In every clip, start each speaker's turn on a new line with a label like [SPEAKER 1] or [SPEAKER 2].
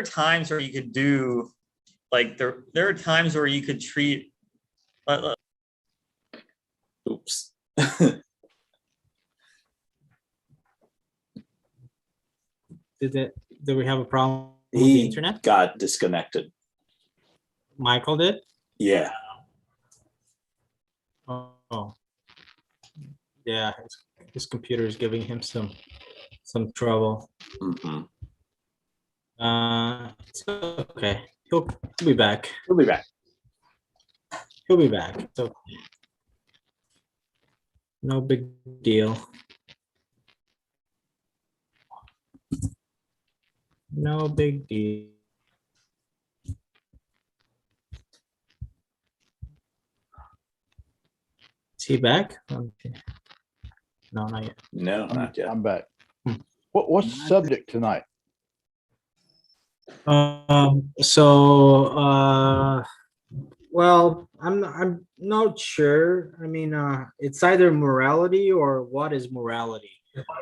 [SPEAKER 1] are times where you could do like there are times where you could treat
[SPEAKER 2] Oops.
[SPEAKER 3] Did we have a problem with the
[SPEAKER 2] He
[SPEAKER 3] internet?
[SPEAKER 2] got disconnected.
[SPEAKER 3] Michael did?
[SPEAKER 2] Yeah.
[SPEAKER 3] Oh. Yeah, his computer is giving him some trouble.
[SPEAKER 2] Mhm.
[SPEAKER 3] It's okay. He'll be back.
[SPEAKER 2] We'll be back.
[SPEAKER 3] He'll be back. So no big deal. No big deal. Is he back? Okay. No, not yet.
[SPEAKER 2] No, not yet.
[SPEAKER 4] I'm back.
[SPEAKER 3] Hmm.
[SPEAKER 4] What's the subject tonight?
[SPEAKER 3] Well, I'm not sure. I mean, it's either morality or what is morality.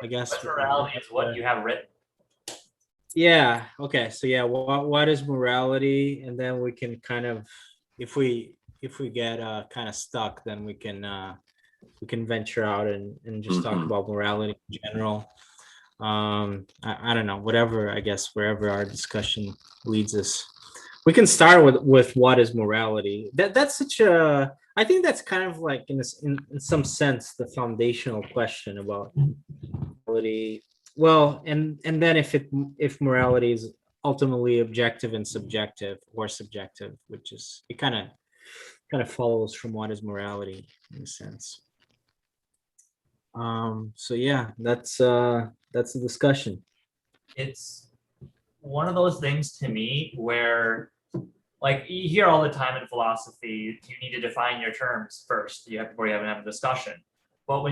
[SPEAKER 3] I guess
[SPEAKER 1] What's morality is what you have written.
[SPEAKER 3] Yeah. Okay. So yeah, what is morality? And then we can kind of, if we get kind of stuck, then we can venture out and just talk
[SPEAKER 2] Mhm.
[SPEAKER 3] about morality in general. I don't know, whatever, I guess, wherever our discussion leads us. We can start with what is morality. That's such a, I think that's kind of like in some sense the foundational question about morality. Well, and then if morality is ultimately objective and subjective, or subjective, which is, it kind of follows from what is morality in a sense. So yeah, that's the discussion.
[SPEAKER 1] It's one of those things to me where, like, you hear all the time in philosophy, you need to define your terms first. Before you have a discussion. But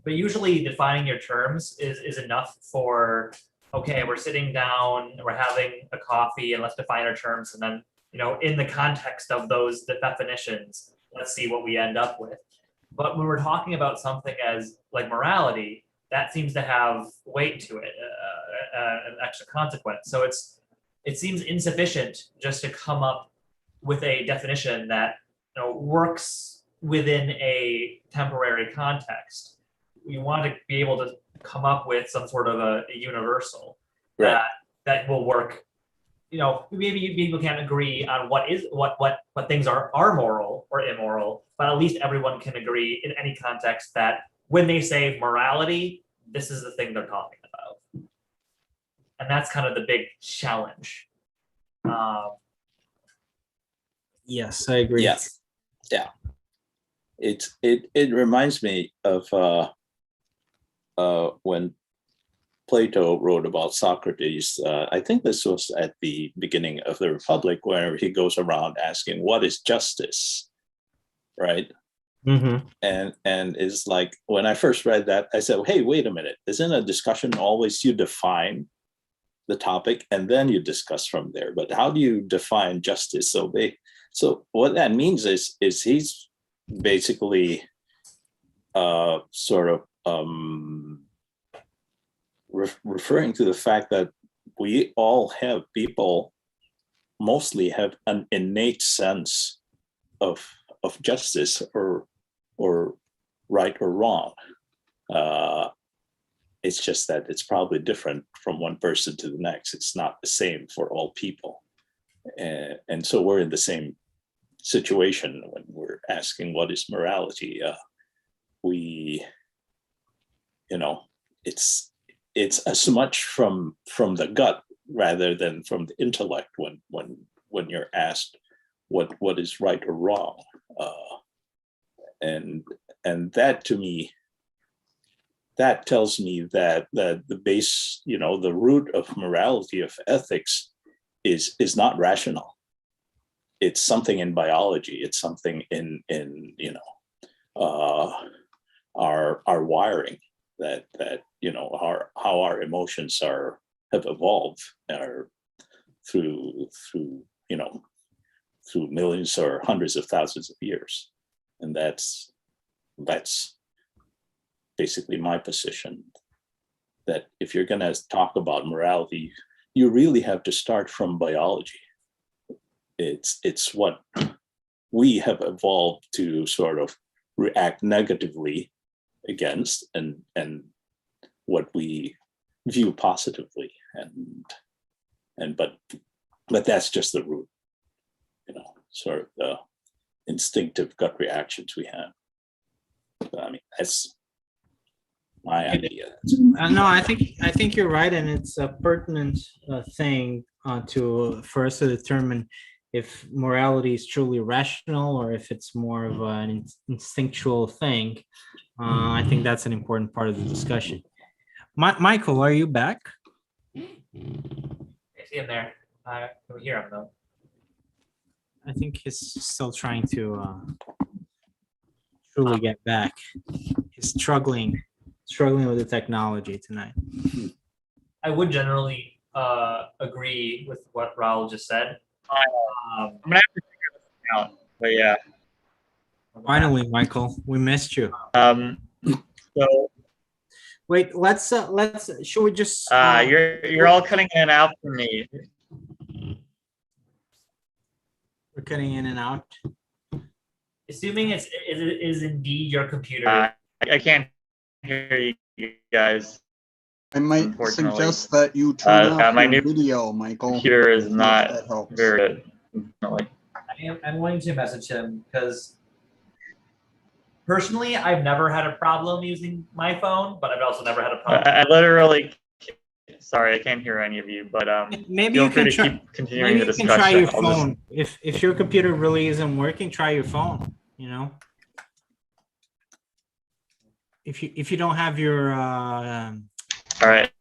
[SPEAKER 1] but usually defining your terms is enough for, okay, we're sitting down, we're having a coffee, and let's define our terms, and then, in the context of the definitions, let's see what we end up with. But when we're talking about something as like morality, that seems to have weight to it, an extra consequence. So it seems insufficient just to come up with a definition that works within a temporary context. We want to be able to come up with some sort of a universal
[SPEAKER 2] Right.
[SPEAKER 1] that will work. Maybe people can't agree on what things are moral or immoral, but at least everyone can agree in any context that when they say morality, this is the thing they're talking about. And that's kind of the big challenge.
[SPEAKER 3] Yes, I agree.
[SPEAKER 2] Yes. Yeah. It reminds me of when Plato wrote about Socrates. I think this was at the beginning of the Republic, where he goes around asking, "What is justice?" Right?
[SPEAKER 3] Mm-hmm.
[SPEAKER 2] And it's like, when I first read that, I said, "Hey, wait a minute! Isn't a discussion always you define the topic and then you discuss from there? But how do you define justice?" So what that means is he's basically sort of referring to the fact that people mostly have an innate sense of justice or right or wrong. It's just that it's probably different from one person to the next. It's not the same for all people. And so we're in the same situation when we're asking what is morality. It's as much from the gut rather than from the intellect when you're asked what is right or wrong. And that, to me, that tells me that the base, the root of morality, of ethics, is not rational. It's something in biology. It's something in our wiring, that how our emotions have evolved through millions or hundreds of thousands of years. And that's basically my position, that if you're going to talk about morality, you really have to start from biology. It's what we have evolved to sort of react negatively against, and what we view positively, and but that's just the root, sort of the instinctive gut reactions we have. But, I mean, that's my idea.
[SPEAKER 3] No, I think you're right, and it's a pertinent thing for us to determine if morality is truly rational or if it's more of an instinctual thing. I think that's an important part of the discussion. Michael, are you back?
[SPEAKER 1] I see him there. I don't hear him though.
[SPEAKER 3] I think he's still trying to truly get back. He's struggling with the technology tonight.
[SPEAKER 1] I would generally agree with what Raul just said.
[SPEAKER 5] I'm gonna have to figure this out, but yeah.
[SPEAKER 3] Finally, Michael, we missed you.
[SPEAKER 5] So
[SPEAKER 3] Wait, let's should we just
[SPEAKER 5] you're all cutting in and out for me.
[SPEAKER 3] we're cutting in and out.
[SPEAKER 1] Assuming it is indeed your computer.
[SPEAKER 5] I can't hear you guys.
[SPEAKER 6] I might
[SPEAKER 5] Unfortunately.
[SPEAKER 6] suggest that you turn off
[SPEAKER 5] my
[SPEAKER 6] your
[SPEAKER 5] new
[SPEAKER 6] video, Michael.
[SPEAKER 5] Computer is
[SPEAKER 6] if
[SPEAKER 5] not
[SPEAKER 6] that helps.
[SPEAKER 5] very good. Unfortunately.
[SPEAKER 1] I'm going to message him because personally, I've never had a problem using my phone, but I've also never had a problem.
[SPEAKER 5] I literally, sorry, I can't hear any of you, but
[SPEAKER 3] Maybe
[SPEAKER 5] feel
[SPEAKER 3] you
[SPEAKER 5] free
[SPEAKER 3] can
[SPEAKER 5] to
[SPEAKER 3] try.
[SPEAKER 5] keep continuing
[SPEAKER 3] Maybe
[SPEAKER 5] the
[SPEAKER 3] you can
[SPEAKER 5] discussion.
[SPEAKER 3] try your
[SPEAKER 5] I'll just-
[SPEAKER 3] phone. If your computer really isn't working, try your phone. If you don't have your
[SPEAKER 5] all right.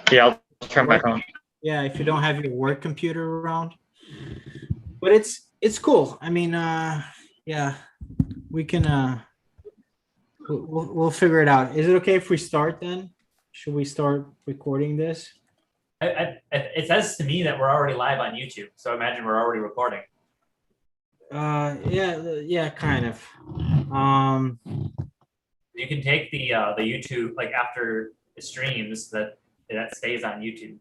[SPEAKER 5] Yeah, I'll turn my phone.
[SPEAKER 3] yeah, if you don't have your work computer around. But it's cool. I mean, yeah, we can we'll figure it out. Is it okay if we start then? Should we start recording this?
[SPEAKER 1] It says to me that we're already live on YouTube, so I imagine we're already recording.
[SPEAKER 3] Yeah, kind of.
[SPEAKER 1] You can take the YouTube, like after it streams, that stays on YouTube.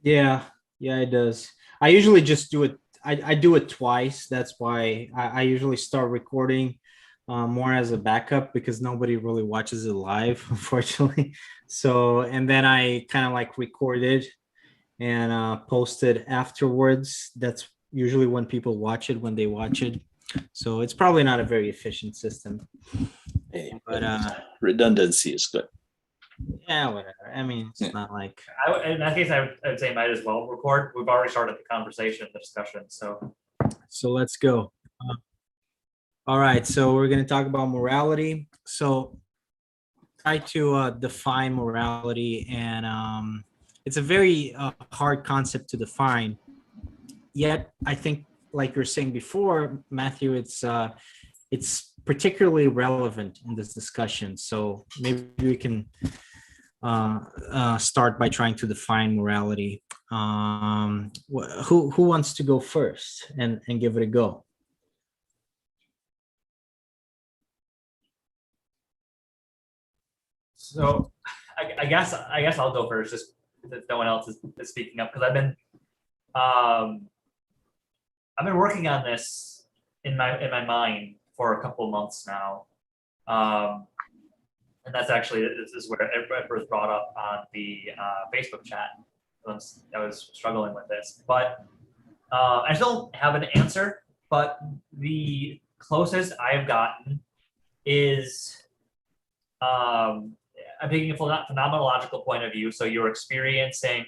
[SPEAKER 3] Yeah, it does. I usually just do it. I do it twice. That's why I usually start recording more as a backup because nobody really watches it live, unfortunately. So, and then I kind of like record it and post it afterwards. That's usually when people watch it, when they watch it. So it's probably not a very efficient system.
[SPEAKER 2] Hey,
[SPEAKER 3] But
[SPEAKER 2] redundancy is good.
[SPEAKER 3] yeah, whatever. I mean, it's not like
[SPEAKER 1] In that case, I would say might as well record. We've already started the conversation, the discussion. So
[SPEAKER 3] let's go. All right, so we're going to talk about morality. So try to define morality, and it's a very hard concept to define. Yet, I think, like you were saying before, Matthew, it's particularly relevant in this discussion. So maybe we can start by trying to define morality. Who wants to go first and give it a go?
[SPEAKER 1] So I guess I'll go first, just if no one else is speaking up, because I've been working on this in my mind for a couple of months now, and this is where it was brought up on the Facebook chat. I was struggling with this, but I still don't have an answer. But the closest I've gotten is I'm taking a phenomenological point of view. So you're experiencing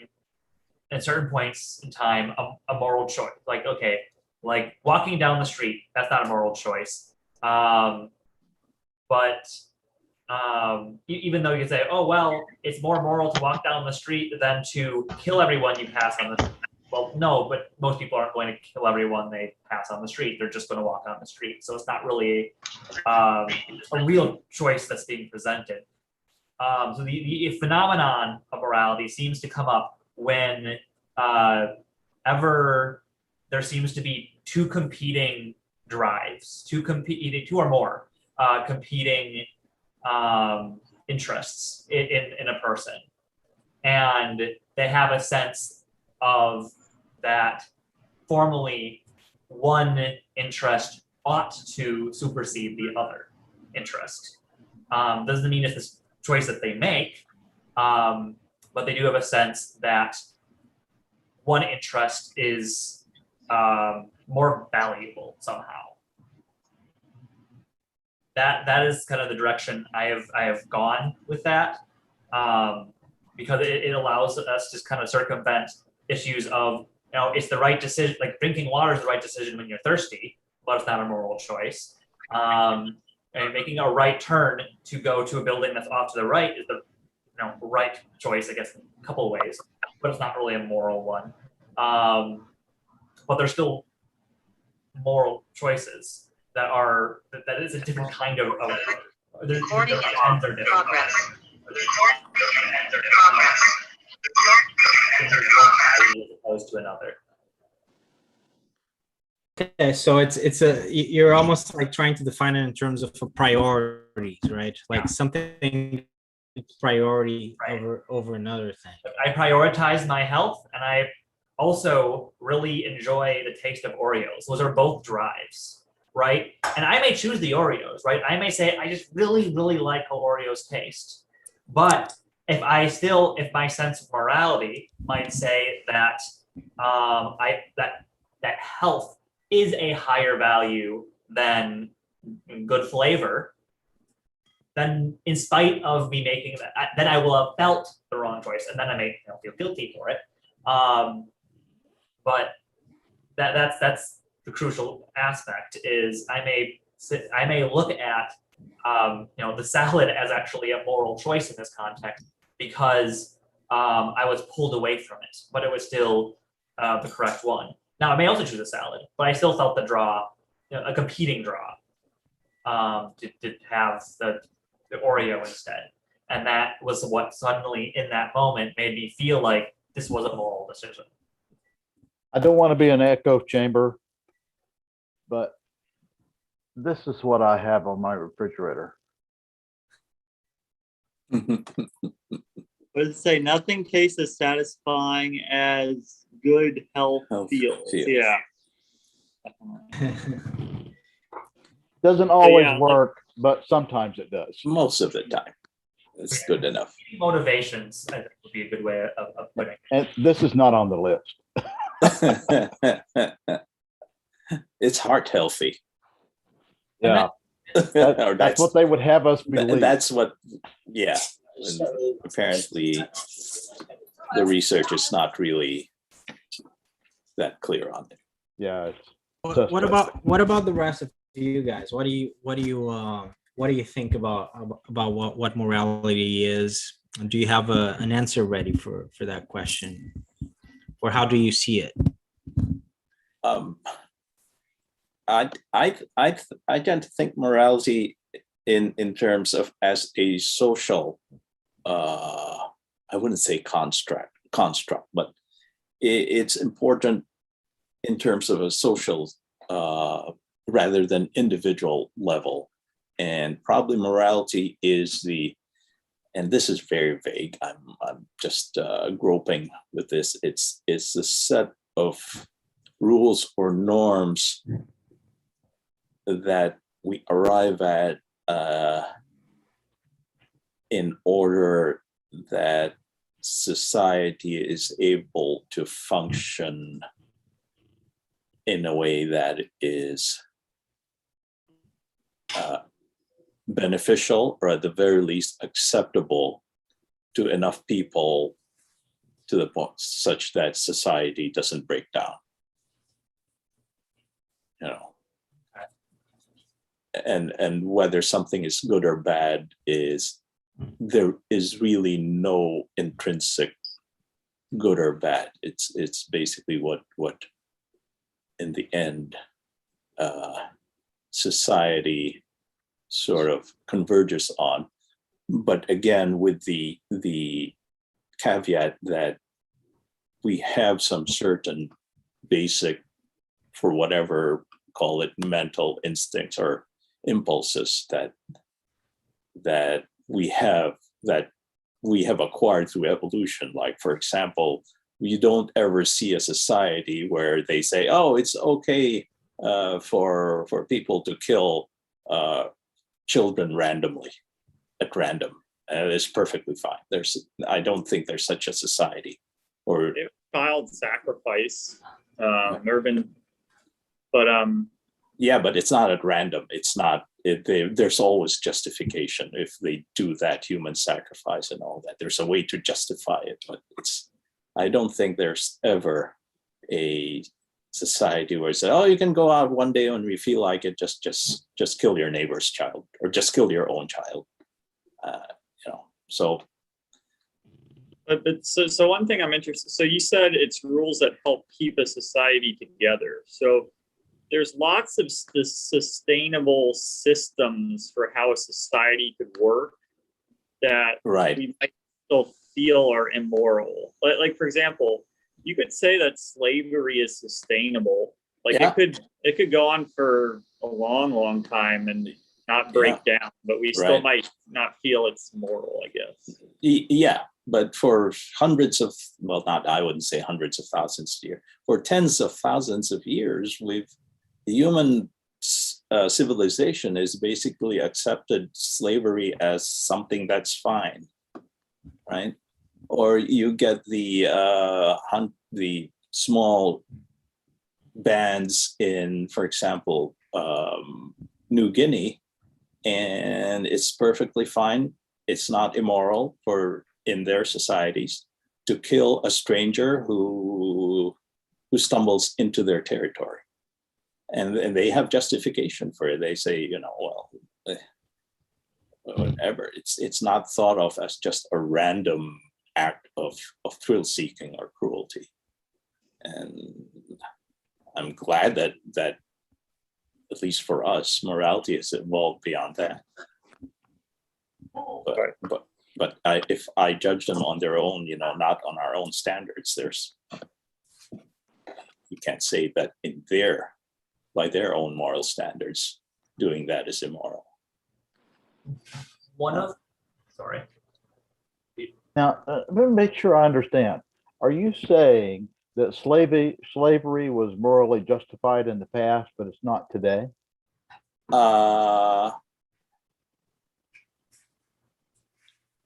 [SPEAKER 1] at certain points in time a moral choice. Like, okay, like walking down the street, that's not a moral choice. But even though you can say, oh, well, it's more moral to walk down the street than to kill everyone you pass on the street. Well, no, but most people aren't going to kill everyone they pass on the street. They're just going to walk on the street. So it's not really a real choice that's being presented. So the phenomenon of morality seems to come up when ever there seems to be two competing drives, two or more competing interests in a person. and they have a sense of that formally one interest ought to supersede the other interest. Doesn't mean it's the choice that they make, but they do have a sense that one interest is more valuable somehow. That is kind of the direction I have gone with that, because it allows us to kind of circumvent issues of, you know, it's the right decision, like drinking water is the right decision when you're thirsty, but it's not a moral choice. And making a right turn to go to a building that's off to the right is the right choice, I guess, in a couple of ways, but it's not really a moral one. But there's still moral choices that is a different kind of their ends are different. As opposed to another.
[SPEAKER 3] Okay, so you're almost like trying to define it in terms of priorities, right? Like something priority
[SPEAKER 1] Right.
[SPEAKER 3] over another thing.
[SPEAKER 1] I prioritize my health, and I also really enjoy the taste of Oreos. Those are both drives, right? And I may choose the Oreos, right? I may say I just really, really like how Oreos taste. But if my sense of morality might say that that health is a higher value than good flavor, then in spite of me making that, then I will have felt the wrong choice, and then I may feel guilty for it. But that's the crucial aspect. Is I may look at the salad as actually a moral choice in this context because I was pulled away from it, but it was still the correct one. Now I may also choose a salad, but I still felt the draw, a competing draw, to have the Oreo instead, and that was what suddenly in that moment made me feel like this was a moral decision.
[SPEAKER 4] I don't want to be an echo chamber, but this is what I have on my refrigerator.
[SPEAKER 7] What does it say? Nothing tastes as satisfying as good health feels. Yeah.
[SPEAKER 4] Doesn't always
[SPEAKER 7] yeah,
[SPEAKER 4] work, but sometimes it does.
[SPEAKER 2] Most of the time, it's good enough.
[SPEAKER 1] Motivations, I think, would be a good way of putting it.
[SPEAKER 4] And this is not on the list.
[SPEAKER 2] It's heart healthy.
[SPEAKER 4] Yeah,
[SPEAKER 2] Or
[SPEAKER 4] that's what they would have us believe.
[SPEAKER 2] that's what, yeah. And apparently, the research is not really that clear on it.
[SPEAKER 4] Yeah.
[SPEAKER 3] What about the rest of you guys? What do you think about what morality is? Do you have an answer ready for that question, or how do you see it?
[SPEAKER 2] I tend to think morality in terms of as a social, I wouldn't say construct, but it's important in terms of a social rather than individual level. And probably morality is and this is very vague. I'm just groping with this. It's a set of rules or norms that we arrive at in order that society is able to function in a way that is beneficial, or at the very least acceptable to enough people, to the point such that society doesn't break down. And whether something is good or bad there is really no intrinsic good or bad. It's basically what in the end society sort of converges on. But again, with the caveat that we have some certain basic, for whatever, call it mental instincts or impulses that we have that we have acquired through evolution. Like, for example, you don't ever see a society where they say, oh, it's okay for people to kill children randomly at random. It's perfectly fine. I don't think there's such a society. Or
[SPEAKER 7] Child sacrifice, Mervyn, but
[SPEAKER 2] yeah, but it's not at random. It's not. There's always justification if they do that human sacrifice and all that. There's a way to justify it, but I don't think there's ever a society where it's, oh, you can go out one day when we feel like it, just kill your neighbor's child or just kill your own child. So.
[SPEAKER 7] But so one thing I'm interested. So you said it's rules that help keep a society together. So there's lots of sustainable systems for how a society could work that
[SPEAKER 2] Right.
[SPEAKER 7] we might still feel are immoral. Like for example, you could say that slavery is sustainable. Like
[SPEAKER 2] Yeah.
[SPEAKER 7] it could go on for a long time and not break down, but we still
[SPEAKER 2] Right.
[SPEAKER 7] might not feel it's moral, I guess.
[SPEAKER 2] Yeah, but for hundreds of, well, not, I wouldn't say hundreds of thousands of years, for tens of thousands of years, the human civilization is basically accepted slavery as something that's fine, right? Or you get the small bands in, for example, New Guinea, and it's perfectly fine. It's not immoral in their societies to kill a stranger who stumbles into their territory. And they have justification for it. They say, well, whatever. It's not thought of as just a random act of thrill seeking or cruelty. And I'm glad that at least for us, morality has evolved beyond that. But if I judge them on their own, not on our own standards, you can't say that by their own moral standards, doing that is immoral.
[SPEAKER 1] Sorry.
[SPEAKER 4] Now, let me make sure I understand. Are you saying that slavery was morally justified in the past, but it's not today?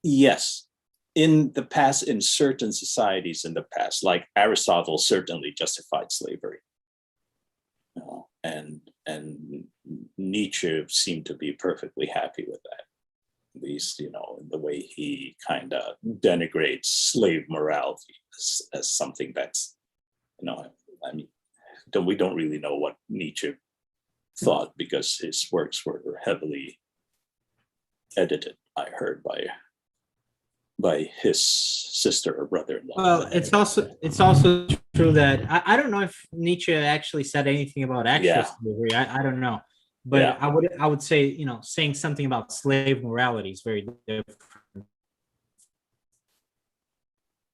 [SPEAKER 2] Yes, in the past, in certain societies in the past, like Aristotle certainly justified slavery. And Nietzsche seemed to be perfectly happy with that. At least, in the way he kind of denigrates slave morality as something that's, we don't really know what Nietzsche thought because his works were heavily edited, I heard, by his sister or brother-in-law.
[SPEAKER 3] Well, it's also true that I don't know if Nietzsche actually said anything about actual slavery. I don't know, but
[SPEAKER 2] Yeah.
[SPEAKER 3] I would say saying something about slave morality is very different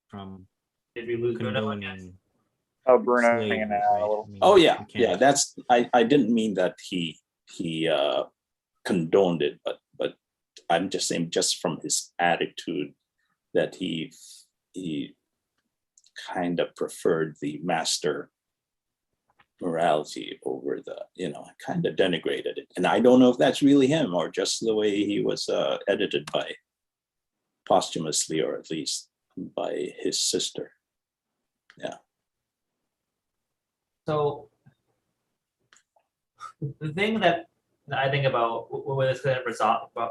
[SPEAKER 3] from
[SPEAKER 1] Did we lose Bruno again?
[SPEAKER 3] condoning
[SPEAKER 7] Oh, Bruno
[SPEAKER 3] slavery,
[SPEAKER 7] hanging out
[SPEAKER 3] right?
[SPEAKER 7] a little.
[SPEAKER 3] I mean,
[SPEAKER 2] Oh yeah,
[SPEAKER 3] you can't-
[SPEAKER 2] yeah. That's I didn't mean that he condoned it, but I'm just saying, just from his attitude, that he kind of preferred the master morality over the, kind of denigrated it. And I don't know if that's really him or just the way he was edited by posthumously, or at least by his sister. Yeah.
[SPEAKER 1] So the thing that I think about when this kind of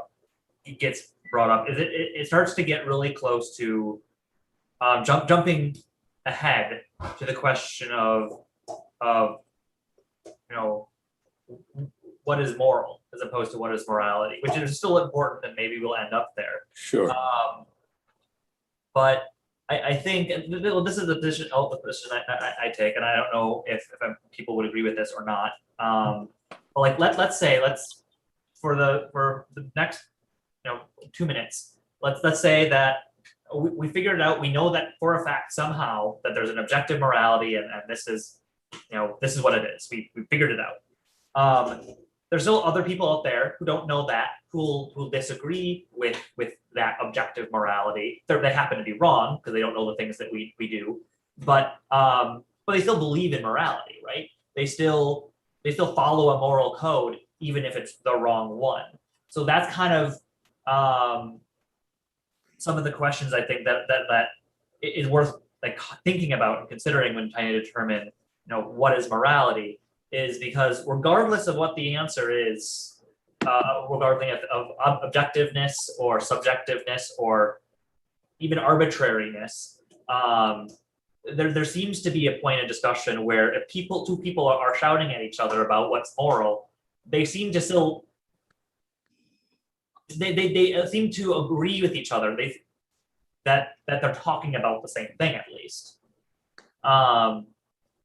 [SPEAKER 1] it gets brought up is it starts to get really close to jumping ahead to the question of what is moral as opposed to what is morality, which is still important, and maybe we'll end up there.
[SPEAKER 2] Sure.
[SPEAKER 1] But I think this is the position I take, and I don't know if people would agree with this or not. But like let's say for the next 2 minutes, let's say that we figured it out. We know that for a fact somehow that there's an objective morality, and this is what it is. We figured it out. there's still other people out there who don't know that, who disagree with that objective morality. They happen to be wrong because they don't know the things that we do, but they still believe in morality, right? They still follow a moral code even if it's the wrong one. So that's kind of some of the questions I think that is worth like thinking about and considering when trying to determine, what is morality, is because regardless of what the answer is, regardless of objectiveness or subjectiveness or even arbitrariness, there seems to be a point of discussion where if two people are shouting at each other about what's moral, they seem to still they seem to agree with each other. That they're talking about the same thing at least.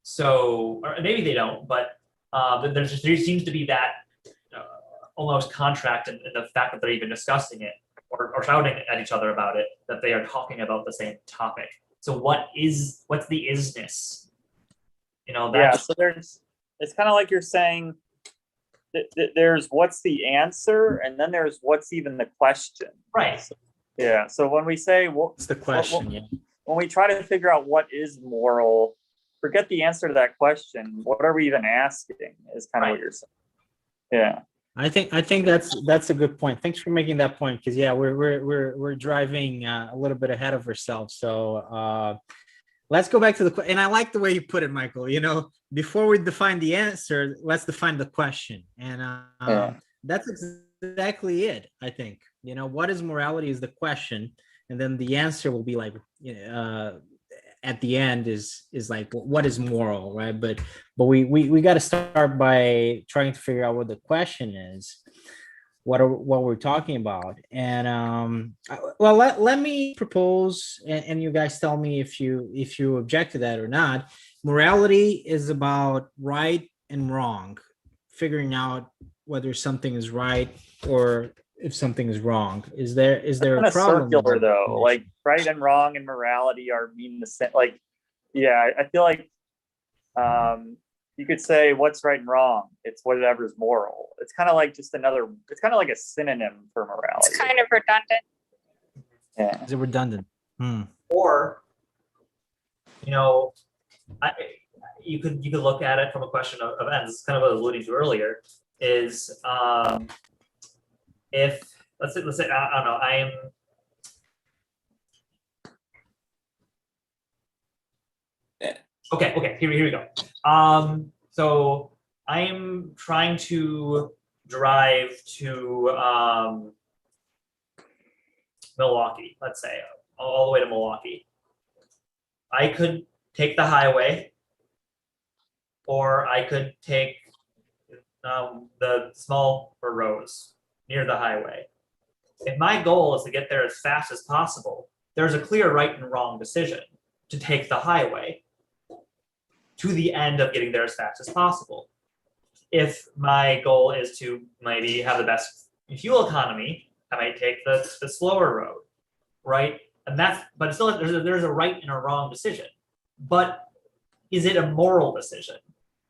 [SPEAKER 1] So, or maybe they don't, but there seems to be that almost contract in the fact that they're even discussing it or shouting at each other about it, that they are talking about the same topic. So what's the isness?
[SPEAKER 7] Yeah, so it's kind of like you're saying there's what's the answer, and then there's what's even the question.
[SPEAKER 1] Right.
[SPEAKER 7] Yeah. So when we say
[SPEAKER 3] What's the question? Yeah.
[SPEAKER 7] when we try to figure out what is moral, forget the answer to that question. What are we even asking? Is kind of what you're saying. Yeah.
[SPEAKER 3] I think that's a good point. Thanks for making that point, because yeah, we're driving a little bit ahead of ourselves. So let's go back to the and I like the way you put it, Michael. Before we define the answer, let's define the question, and that's exactly it. I think what is morality is the question, and then the answer will be like at the end is like what is moral, right? But we got to start by trying to figure out what the question is, what we're talking about. And well, let me propose, and you guys tell me if you object to that or not. Morality is about right and wrong, figuring out whether something is right or if something is wrong. Is there a problem?
[SPEAKER 7] Circular though, like right and wrong and morality are mean the same. Like, yeah, I feel like you could say what's right and wrong. It's whatever's moral. It's kind of like just another. It's kind of like a synonym for morality.
[SPEAKER 8] It's kind of redundant.
[SPEAKER 7] Yeah.
[SPEAKER 3] Is it redundant?
[SPEAKER 1] Or, you could look at it from a question of ends. It's kind of what I was alluding to earlier. Is if let's say I don't know, I am okay, here we go. So I am trying to drive to Milwaukee, let's say, all the way to Milwaukee. I could take the highway, or I could take the small roads near the highway. If my goal is to get there as fast as possible, there's a clear right and wrong decision to take the highway to the end of getting there as fast as possible. If my goal is to maybe have the best fuel economy, I might take the slower road, right? And but still there's a right and a wrong decision. But is it a moral decision?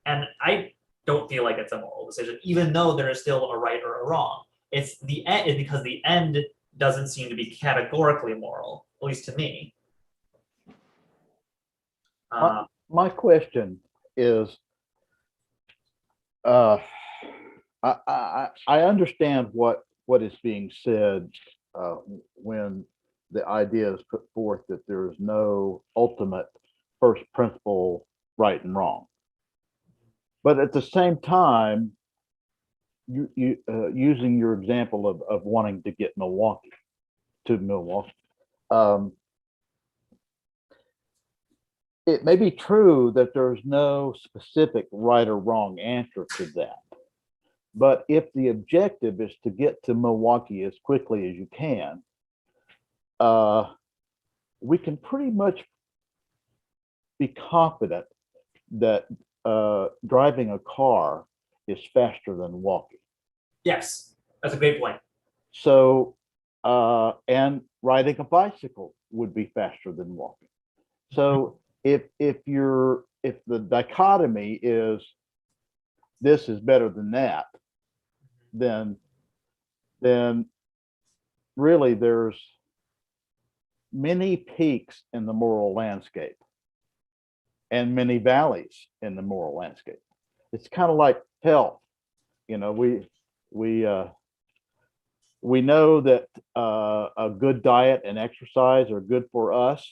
[SPEAKER 1] And I don't feel like it's a moral decision, even though there is still a right or a wrong. It's the end, because the end doesn't seem to be categorically moral, at least to me.
[SPEAKER 4] My question is, I understand what is being said when the idea is put forth that there is no ultimate first principle right and wrong. But at the same time, you using your example of wanting to get Milwaukee, it may be true that there's no specific right or wrong answer to that. But if the objective is to get to Milwaukee as quickly as you can, we can pretty much be confident that driving a car is faster than walking.
[SPEAKER 1] Yes, that's a great point.
[SPEAKER 4] So, and riding a bicycle would be faster than walking. So if the dichotomy is this is better than that, then really there's many peaks in the moral landscape and many valleys in the moral landscape. It's kind of like health. You know, we know that a good diet and exercise are good for us,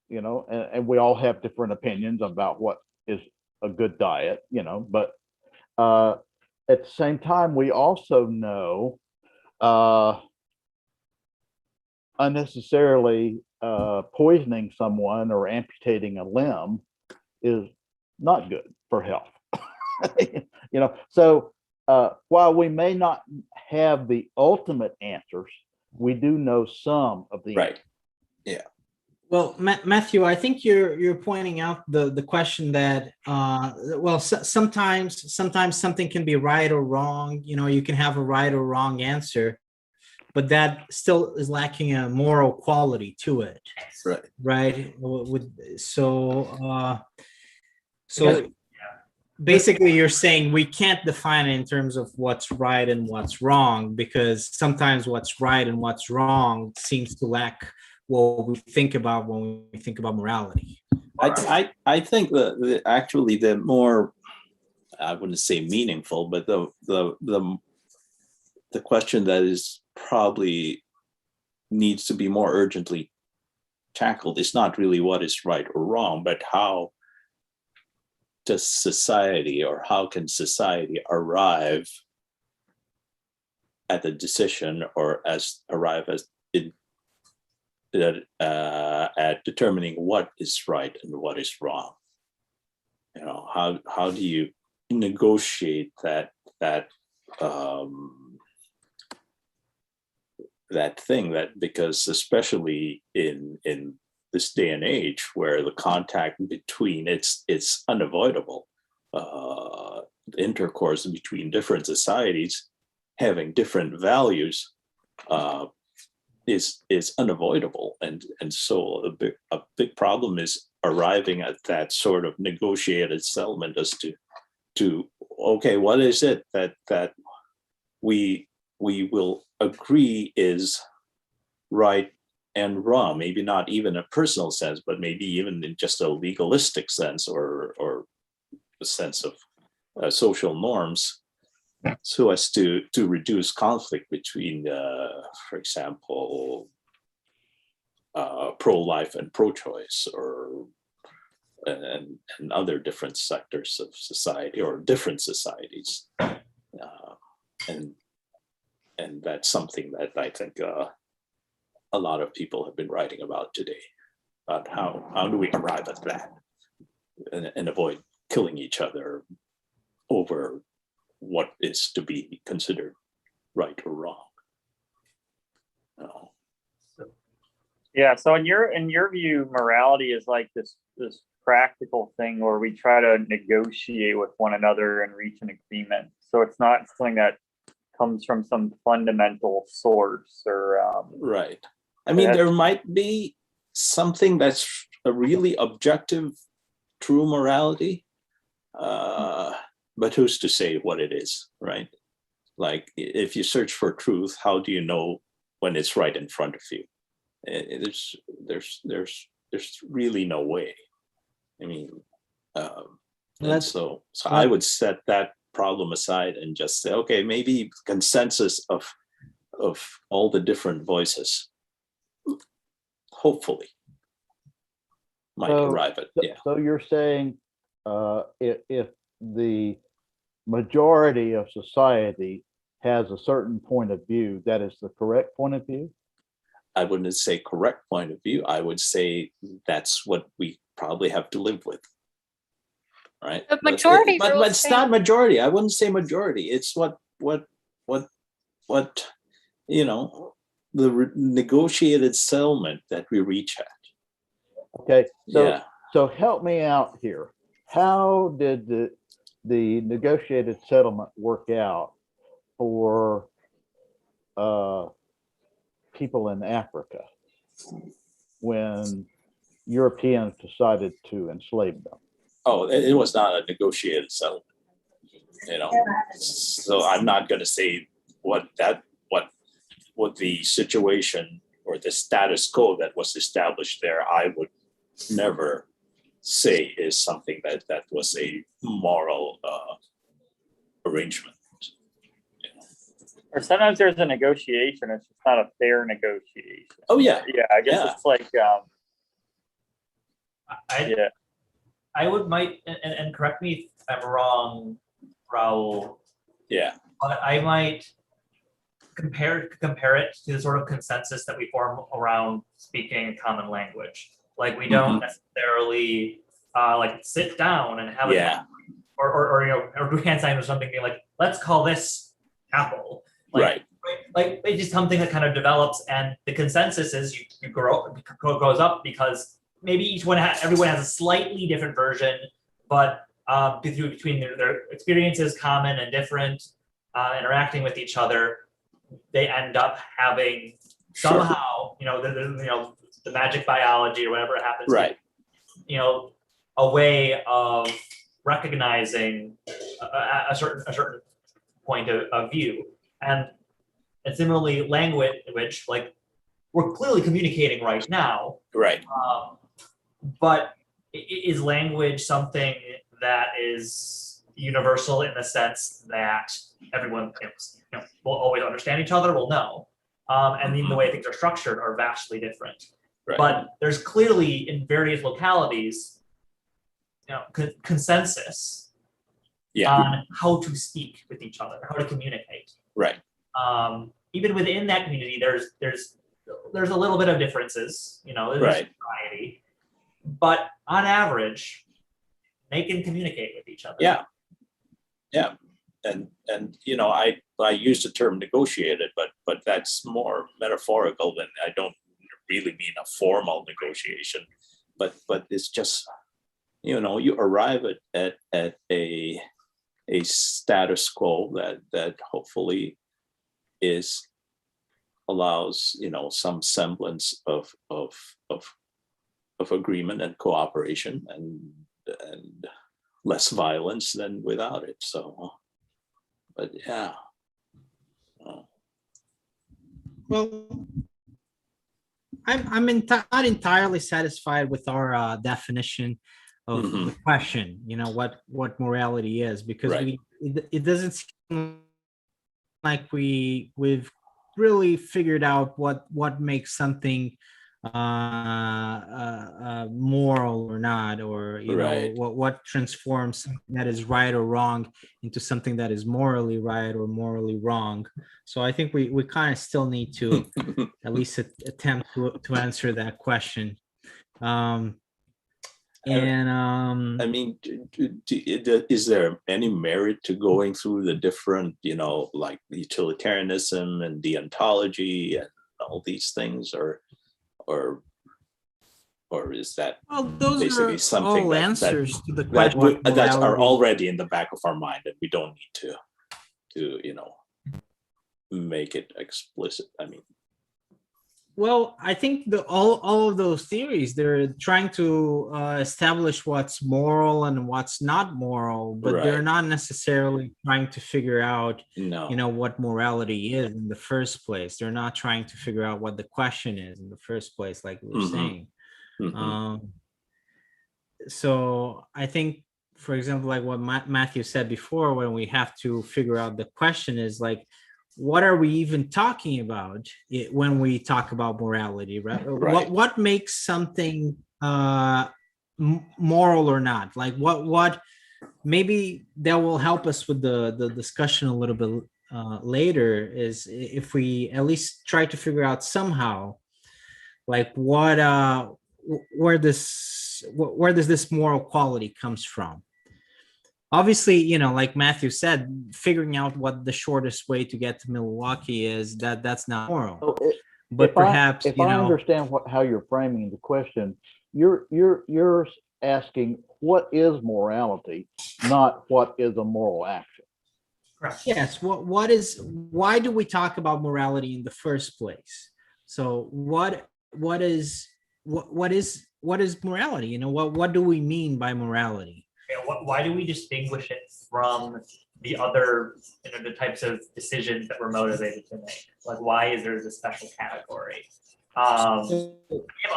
[SPEAKER 4] you know, and we all have different opinions about what is a good diet, you know, but at the same time, we also know unnecessarily poisoning someone or amputating a limb is not good for health. You know, so while we may not have the ultimate answers, we do know some of the
[SPEAKER 2] Right.
[SPEAKER 3] Well, Matthew, I think you're pointing out the question that well, sometimes something can be right or wrong. You know, you can have a right or wrong answer, but that still is lacking a moral quality to it,
[SPEAKER 2] Right.
[SPEAKER 3] right? So
[SPEAKER 1] Because-
[SPEAKER 3] basically you're saying we can't define it in terms of what's right and what's wrong, because sometimes what's right and what's wrong seems to lack what we think about when we think about morality.
[SPEAKER 2] I think actually the more, I wouldn't say meaningful, but the question that is probably needs to be more urgently tackled is not really what is right or wrong, but how does society, or how can society arrive at the decision, or arrive at determining what is right and what is wrong. You know, how do you negotiate that thing, that, because especially in this day and age where the contact between it's unavoidable, intercourse between different societies having different values is unavoidable, and so a big problem is arriving at that sort of negotiated settlement as to okay, what is it that we will agree is right and wrong, maybe not even a personal sense, but maybe even in just a legalistic sense, or a sense of social norms, so as to reduce conflict between, for example, pro-life and pro-choice, or and other different sectors of society, or different societies, and that's something that I think a lot of people have been writing about today, about how do we arrive at that and avoid killing each other over what is to be considered right or wrong. No.
[SPEAKER 5] Yeah. So in your view, morality is like this practical thing where we try to negotiate with one another and reach an agreement. So it's not something that comes from some fundamental source, or
[SPEAKER 2] Right. I mean, there might be something that's a really objective, true morality, but who's to say what it is, right? Like, if you search for truth, how do you know when it's right in front of you? There's really no way. I mean, and so I would set that problem aside and just say, okay, maybe consensus of all the different voices, hopefully, might arrive at, yeah.
[SPEAKER 4] So you're saying if the majority of society has a certain point of view, that is the correct point of view?
[SPEAKER 2] I wouldn't say correct point of view. I would say that's what we probably have to live with, right?
[SPEAKER 8] The majority
[SPEAKER 2] but
[SPEAKER 8] rules
[SPEAKER 2] it's not majority. I wouldn't say majority. It's what you know, the negotiated settlement that we reach at.
[SPEAKER 4] Okay, so
[SPEAKER 2] Yeah.
[SPEAKER 4] so help me out here. How did the negotiated settlement work out for people in Africa when Europeans decided to enslave them?
[SPEAKER 2] Oh, it was not a negotiated settlement. you know. So I'm not going to say what the situation or the status quo that was established there, I would never say is something that was a moral arrangement. You know.
[SPEAKER 5] Or sometimes there's a negotiation, it's just not a fair negotiation.
[SPEAKER 2] Oh yeah,
[SPEAKER 5] Yeah, I guess
[SPEAKER 2] Yeah.
[SPEAKER 5] it's like,
[SPEAKER 1] I
[SPEAKER 5] yeah,
[SPEAKER 1] I would might and correct me if I'm wrong, Raul,
[SPEAKER 2] yeah,
[SPEAKER 1] but I might compare it to the sort of consensus that we form around speaking common language. Like we don't necessarily like sit down and have
[SPEAKER 2] yeah,
[SPEAKER 1] or you know, or do hand signs or something, being like, let's call this apple. Like,
[SPEAKER 2] right,
[SPEAKER 1] like it's just something that kind of develops, and the consensus is you goes up because maybe everyone has a slightly different version, but between their experiences, common and different, interacting with each other, they end up having
[SPEAKER 2] Sure.
[SPEAKER 1] somehow, you know, the magic biology or whatever it happens to be,
[SPEAKER 2] right,
[SPEAKER 1] you know, a way of recognizing a certain point of view. And similarly, language, like we're clearly communicating right now,
[SPEAKER 2] right.
[SPEAKER 1] but is language something that is universal in the sense that everyone will always understand each other? Well, no. And even the way things are structured are vastly different.
[SPEAKER 2] Right.
[SPEAKER 1] But there's clearly in various localities, you know, consensus
[SPEAKER 2] Yeah,
[SPEAKER 1] on how to speak with each other, how to communicate.
[SPEAKER 2] right,
[SPEAKER 1] Even within that community, there's a little bit of differences, you know, there's
[SPEAKER 2] Right.
[SPEAKER 1] variety, but on average, they can communicate with each other.
[SPEAKER 2] yeah, yeah. And you know, I use the term negotiated, but that's more metaphorical than, I don't really mean a formal negotiation, but it's just, you know, you arrive at a status quo that hopefully allows, you know, some semblance of agreement and cooperation and less violence than without it. So, but yeah.
[SPEAKER 3] Well, I'm not entirely satisfied with our definition of
[SPEAKER 2] Mhm.
[SPEAKER 3] the question. You know what morality is, because
[SPEAKER 2] Right.
[SPEAKER 3] it doesn't seem like we've really figured out what makes something moral or not, or you
[SPEAKER 2] Right.
[SPEAKER 3] know what transforms something that is right or wrong into something that is morally right or morally wrong. So I think we kind of still need to at least attempt to answer that question.
[SPEAKER 2] I mean, is there any merit to going through the different, you know, like utilitarianism and deontology and all these things, or is that
[SPEAKER 3] Well, those
[SPEAKER 2] basically
[SPEAKER 3] are
[SPEAKER 2] something
[SPEAKER 3] all
[SPEAKER 2] that
[SPEAKER 3] answers to the
[SPEAKER 2] that
[SPEAKER 3] question.
[SPEAKER 2] that are
[SPEAKER 3] morality.
[SPEAKER 2] already in the back of our mind, and we don't need to you know, make it explicit? I mean,
[SPEAKER 3] Well, I think all of those theories, they're trying to establish what's moral and what's not moral, but they're
[SPEAKER 2] Right.
[SPEAKER 3] not necessarily trying to figure out,
[SPEAKER 2] no.
[SPEAKER 3] you know, what morality is in the first place. They're not trying to figure out what the question is in the first place, like we were
[SPEAKER 2] Mhm.
[SPEAKER 3] saying.
[SPEAKER 2] Mhm.
[SPEAKER 3] So I think, for example, like what Matthew said before, when we have to figure out the question is like, what are we even talking about when we talk about morality, right?
[SPEAKER 2] Right.
[SPEAKER 3] What makes something moral or not? Like what maybe that will help us with the discussion a little bit later, is if we at least try to figure out somehow like where does this moral quality comes from. Obviously, you know, like Matthew said, figuring out what the shortest way to get to Milwaukee is, that's not moral.
[SPEAKER 4] So
[SPEAKER 3] But
[SPEAKER 4] if
[SPEAKER 3] perhaps,
[SPEAKER 4] if
[SPEAKER 3] you
[SPEAKER 4] I
[SPEAKER 3] know,
[SPEAKER 4] understand how you're framing the question, you're asking what is morality, not what is a moral action.
[SPEAKER 1] Correct.
[SPEAKER 3] yes, why do we talk about morality in the first place? So what is morality? You know, what do we mean by morality?
[SPEAKER 1] You know, why do we distinguish it from the other, the types of decisions that we're motivated to make? Like, why is there this special category?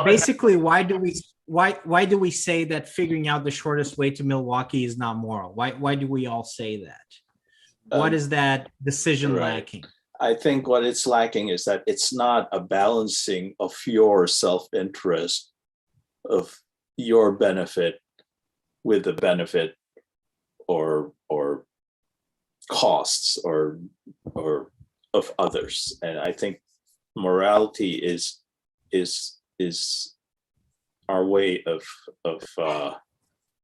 [SPEAKER 3] Basically, why do we say that figuring out the shortest way to Milwaukee is not moral? Why do we all say that? What is that decision
[SPEAKER 2] right.
[SPEAKER 3] lacking?
[SPEAKER 2] I think what it's lacking is that it's not a balancing of your self-interest, of your benefit with the benefit or costs or of others. And I think morality is our way of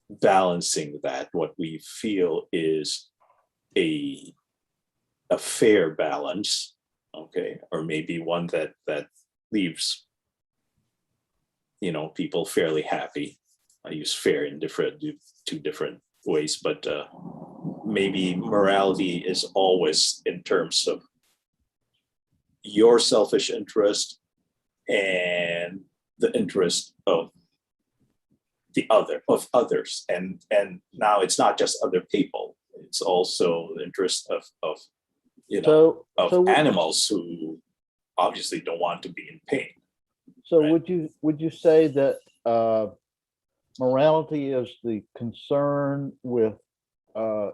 [SPEAKER 2] balancing that, what we feel is a fair balance, okay, or maybe one that leaves people fairly happy. I use fair in two different ways, but maybe morality is always in terms of your selfish interest and the interest of others, and now it's not just other people, it's also the interest of animals who obviously don't want to be in pain.
[SPEAKER 4] So
[SPEAKER 2] Right.
[SPEAKER 4] would you say that morality is the concern with a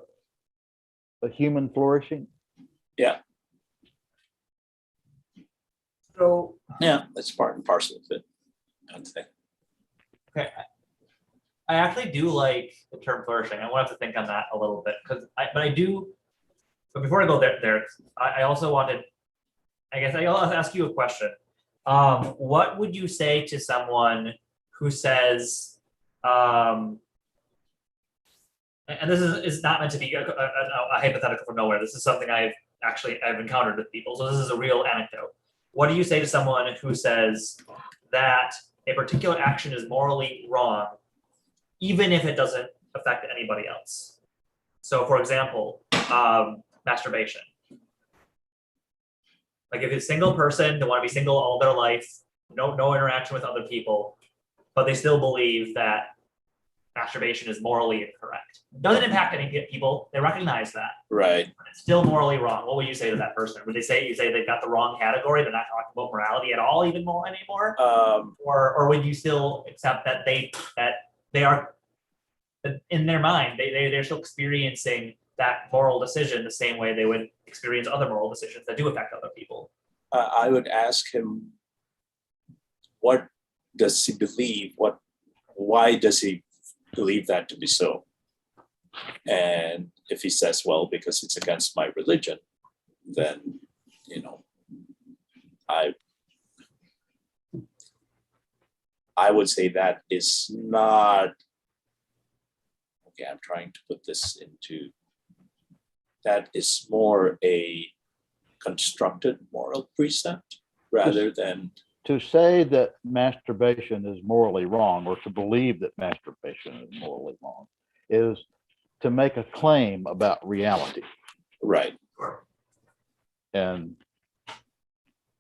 [SPEAKER 4] human flourishing?
[SPEAKER 2] Yeah,
[SPEAKER 1] So,
[SPEAKER 2] yeah, that's part and parcel of it, I'd say.
[SPEAKER 1] okay, I actually do like the term flourishing. I want to think on that a little bit but before I go there, I also wanted, I guess I'll ask you a question. What would you say to someone who says, and this is not meant to be a hypothetical from nowhere. This is something I've encountered with people. So this is a real anecdote. What do you say to someone who says that a particular action is morally wrong, even if it doesn't affect anybody else? So for example, masturbation. Like if it's a single person, they want to be single all their life, no interaction with other people, but they still believe that masturbation is morally incorrect. Doesn't impact any people. They recognize that.
[SPEAKER 2] Right.
[SPEAKER 1] But it's still morally wrong. What would you say to that person? Would you say they've got the wrong category? They're not talking about morality at all, even more anymore? Or would you still accept that they are in their mind, they're still experiencing that moral decision the same way they would experience other moral decisions that do affect other people?
[SPEAKER 2] I would ask him, what does he believe? Why does he believe that to be so? And if he says, well, because it's against my religion, then, I would say that is not, okay, I'm trying to put this into, that is more a constructed moral precept rather than.
[SPEAKER 4] To say that masturbation is morally wrong, or to believe that masturbation is morally wrong, is to make a claim about reality.
[SPEAKER 2] Right.
[SPEAKER 4] And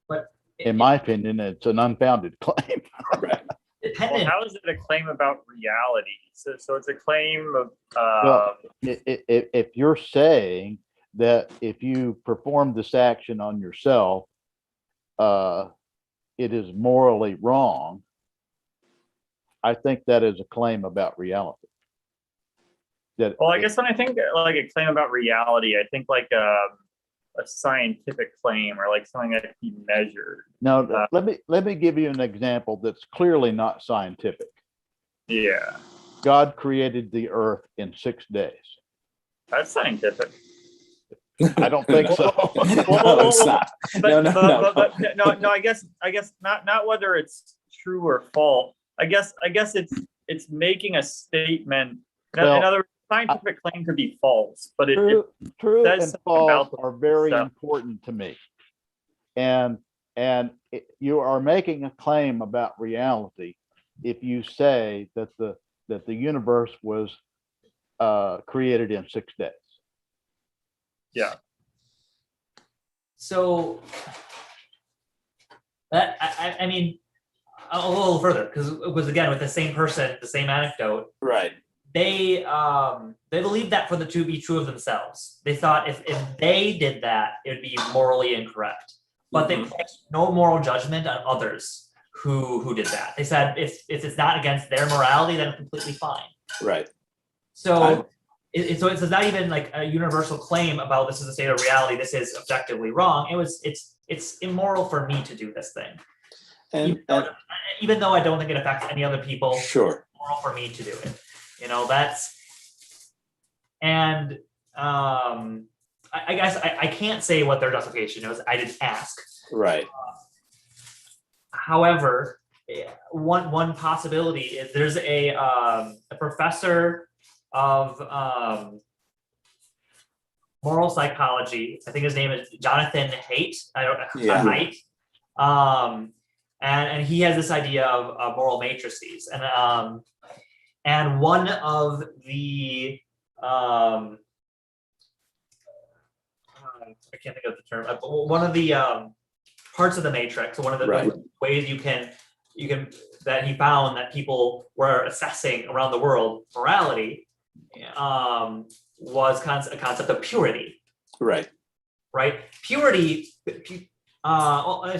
[SPEAKER 1] But
[SPEAKER 4] in my opinion, it's an unfounded claim.
[SPEAKER 2] Right.
[SPEAKER 1] dependent.
[SPEAKER 5] Well, how is it a claim about reality? So it's a claim of,
[SPEAKER 4] Well, if you're saying that if you perform this action on yourself, it is morally wrong, I think that is a claim about reality.
[SPEAKER 5] well, I guess when I think like a claim about reality, I think like a scientific claim or like something that can be measured.
[SPEAKER 4] Now, let me give you an example that's clearly not scientific.
[SPEAKER 5] Yeah,
[SPEAKER 4] God created the earth in 6 days.
[SPEAKER 5] that's scientific.
[SPEAKER 4] I don't think so.
[SPEAKER 2] No, it's not.
[SPEAKER 5] But,
[SPEAKER 2] No.
[SPEAKER 5] no, I guess not whether it's true or false. I guess it's making a statement. In
[SPEAKER 4] Well,
[SPEAKER 5] other words, scientific claim could be false, but
[SPEAKER 4] True
[SPEAKER 5] says
[SPEAKER 4] and
[SPEAKER 5] something
[SPEAKER 4] false
[SPEAKER 5] about the
[SPEAKER 4] are very
[SPEAKER 5] stuff.
[SPEAKER 4] important to me. And you are making a claim about reality if you say that the universe was created in 6 days.
[SPEAKER 5] Yeah.
[SPEAKER 1] So that I mean, a little further because again with the same person, the same anecdote,
[SPEAKER 2] Right.
[SPEAKER 1] they They believed that for the to be true of themselves. They thought if they did that, it would be morally incorrect. But they placed no moral judgment on others who did that. They said if it's not against their morality, then it's completely fine.
[SPEAKER 2] Right.
[SPEAKER 1] So so it's not even like a universal claim about this is a state of reality, this is objectively wrong. It's immoral for me to do this thing.
[SPEAKER 2] And,
[SPEAKER 1] Even though I don't think it affects any other people,
[SPEAKER 2] sure.
[SPEAKER 1] it's moral for me to do it. You know, that's, and I guess I can't say what their justification is. I didn't ask.
[SPEAKER 2] Right.
[SPEAKER 1] However, one possibility is there's a professor of moral psychology. I think his name is Jonathan Haidt. I don't know.
[SPEAKER 2] Yeah.
[SPEAKER 1] Haidt. And he has this idea of moral matrices, and one of the I can't think of the term. One of the parts of the matrix, one of the
[SPEAKER 2] Right.
[SPEAKER 1] ways you can that he found that people were assessing around the world morality was a concept of purity.
[SPEAKER 2] Right.
[SPEAKER 1] Purity.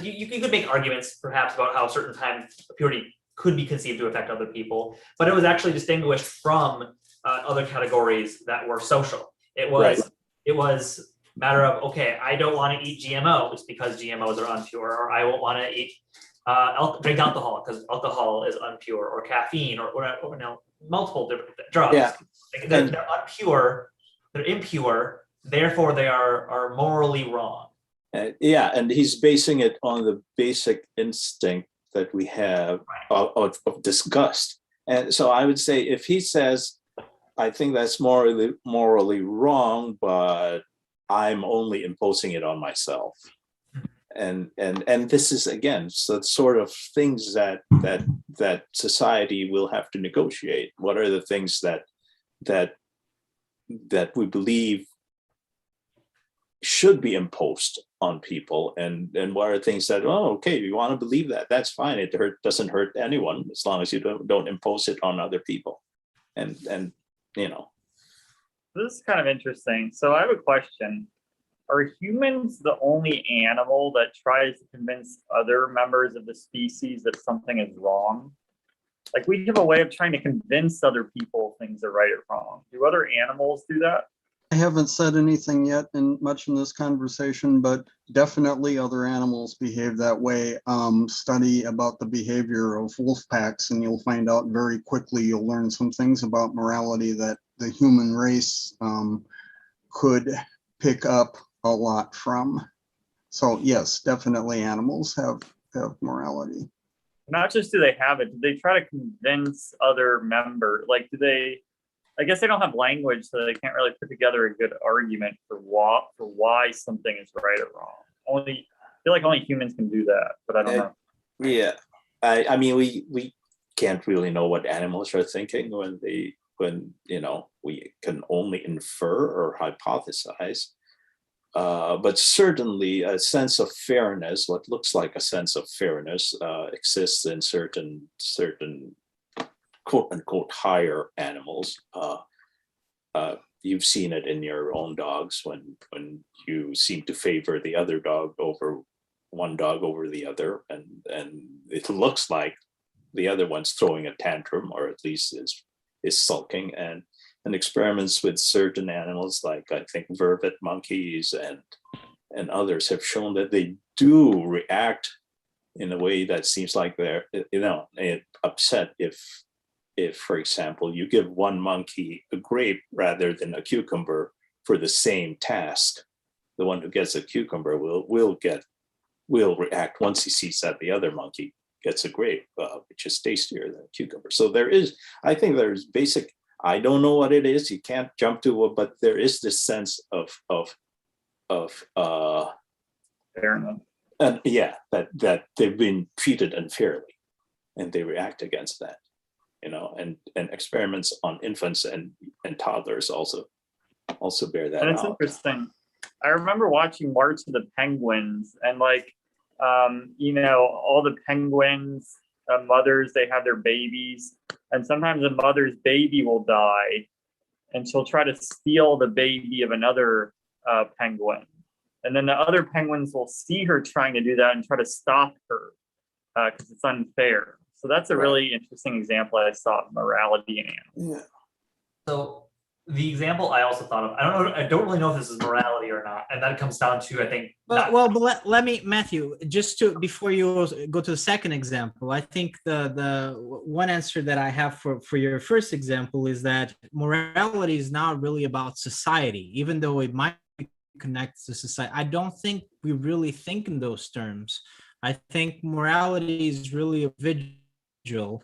[SPEAKER 1] You could make arguments perhaps about how certain times purity could be conceived to affect other people, but it was actually distinguished from other categories that were social. It was a matter of, okay, I don't want to eat GMOs because GMOs are impure, or I won't want to eat drink alcohol because alcohol is impure, or caffeine, or multiple different drugs.
[SPEAKER 2] Yeah.
[SPEAKER 1] They're impure, therefore they are morally wrong.
[SPEAKER 2] Yeah, and he's basing it on the basic instinct that we have of disgust. And so I would say if he says, I think that's morally wrong, but I'm only imposing it on myself. And this is, again, so sort of things that society will have to negotiate. What are the things that we believe should be imposed on people, and what are things that, oh, okay, you want to believe that, that's fine, it doesn't hurt anyone as long as you don't impose it on other people. And
[SPEAKER 5] This is kind of interesting. So I have a question. Are humans the only animal that tries to convince other members of the species that something is wrong? Like, we have a way of trying to convince other people things are right or wrong. Do other animals do that?
[SPEAKER 6] I haven't said anything yet much in this conversation, but definitely other animals behave that way. Study about the behavior of wolf packs, and you'll find out very quickly, you'll learn some things about morality that the human race could pick up a lot from. So yes, definitely animals have morality.
[SPEAKER 5] Not just do they have it, do they try to convince other members? Like, I guess they don't have language, so they can't really put together a good argument for why something is right or wrong. I feel like only humans can do that, but I don't know.
[SPEAKER 2] Yeah, I mean, we can't really know what animals are thinking when we can only infer or hypothesize. But certainly a sense of fairness, what looks like a sense of fairness, exists in certain quote unquote higher animals. You've seen it in your own dogs when you seem to favor the other dog over one dog over the other, and it looks like the other one's throwing a tantrum, or at least is sulking. And experiments with certain animals, like I think vervet monkeys and others, have shown that they do react in a way that seems like they're upset if, for example, you give one monkey a grape rather than a cucumber for the same task. The one who gets a cucumber will react once he sees that the other monkey gets a grape, which is tastier than a cucumber. So I think there's basic, I don't know what it is, you can't jump to it, but there is this sense of
[SPEAKER 5] Fair enough.
[SPEAKER 2] and that they've been treated unfairly, and they react against that. And experiments on infants and toddlers also bear that
[SPEAKER 5] And it's
[SPEAKER 2] out.
[SPEAKER 5] interesting. I remember watching March of the Penguins, and all the penguins, mothers, they have their babies, and sometimes a mother's baby will die, and she'll try to steal the baby of another penguin. And then the other penguins will see her trying to do that and try to stop her because it's unfair. So that's a really interesting example I saw of morality in animals.
[SPEAKER 2] Yeah.
[SPEAKER 1] So the example I also thought of, I don't really know if this is morality or not, and that comes down to, I think, not-
[SPEAKER 3] But let me, Matthew, just to before you go to the second example, I think the one answer that I have for your first example is that morality is not really about society, even though it might connect to society. I don't think we really think in those terms. I think morality is really individual,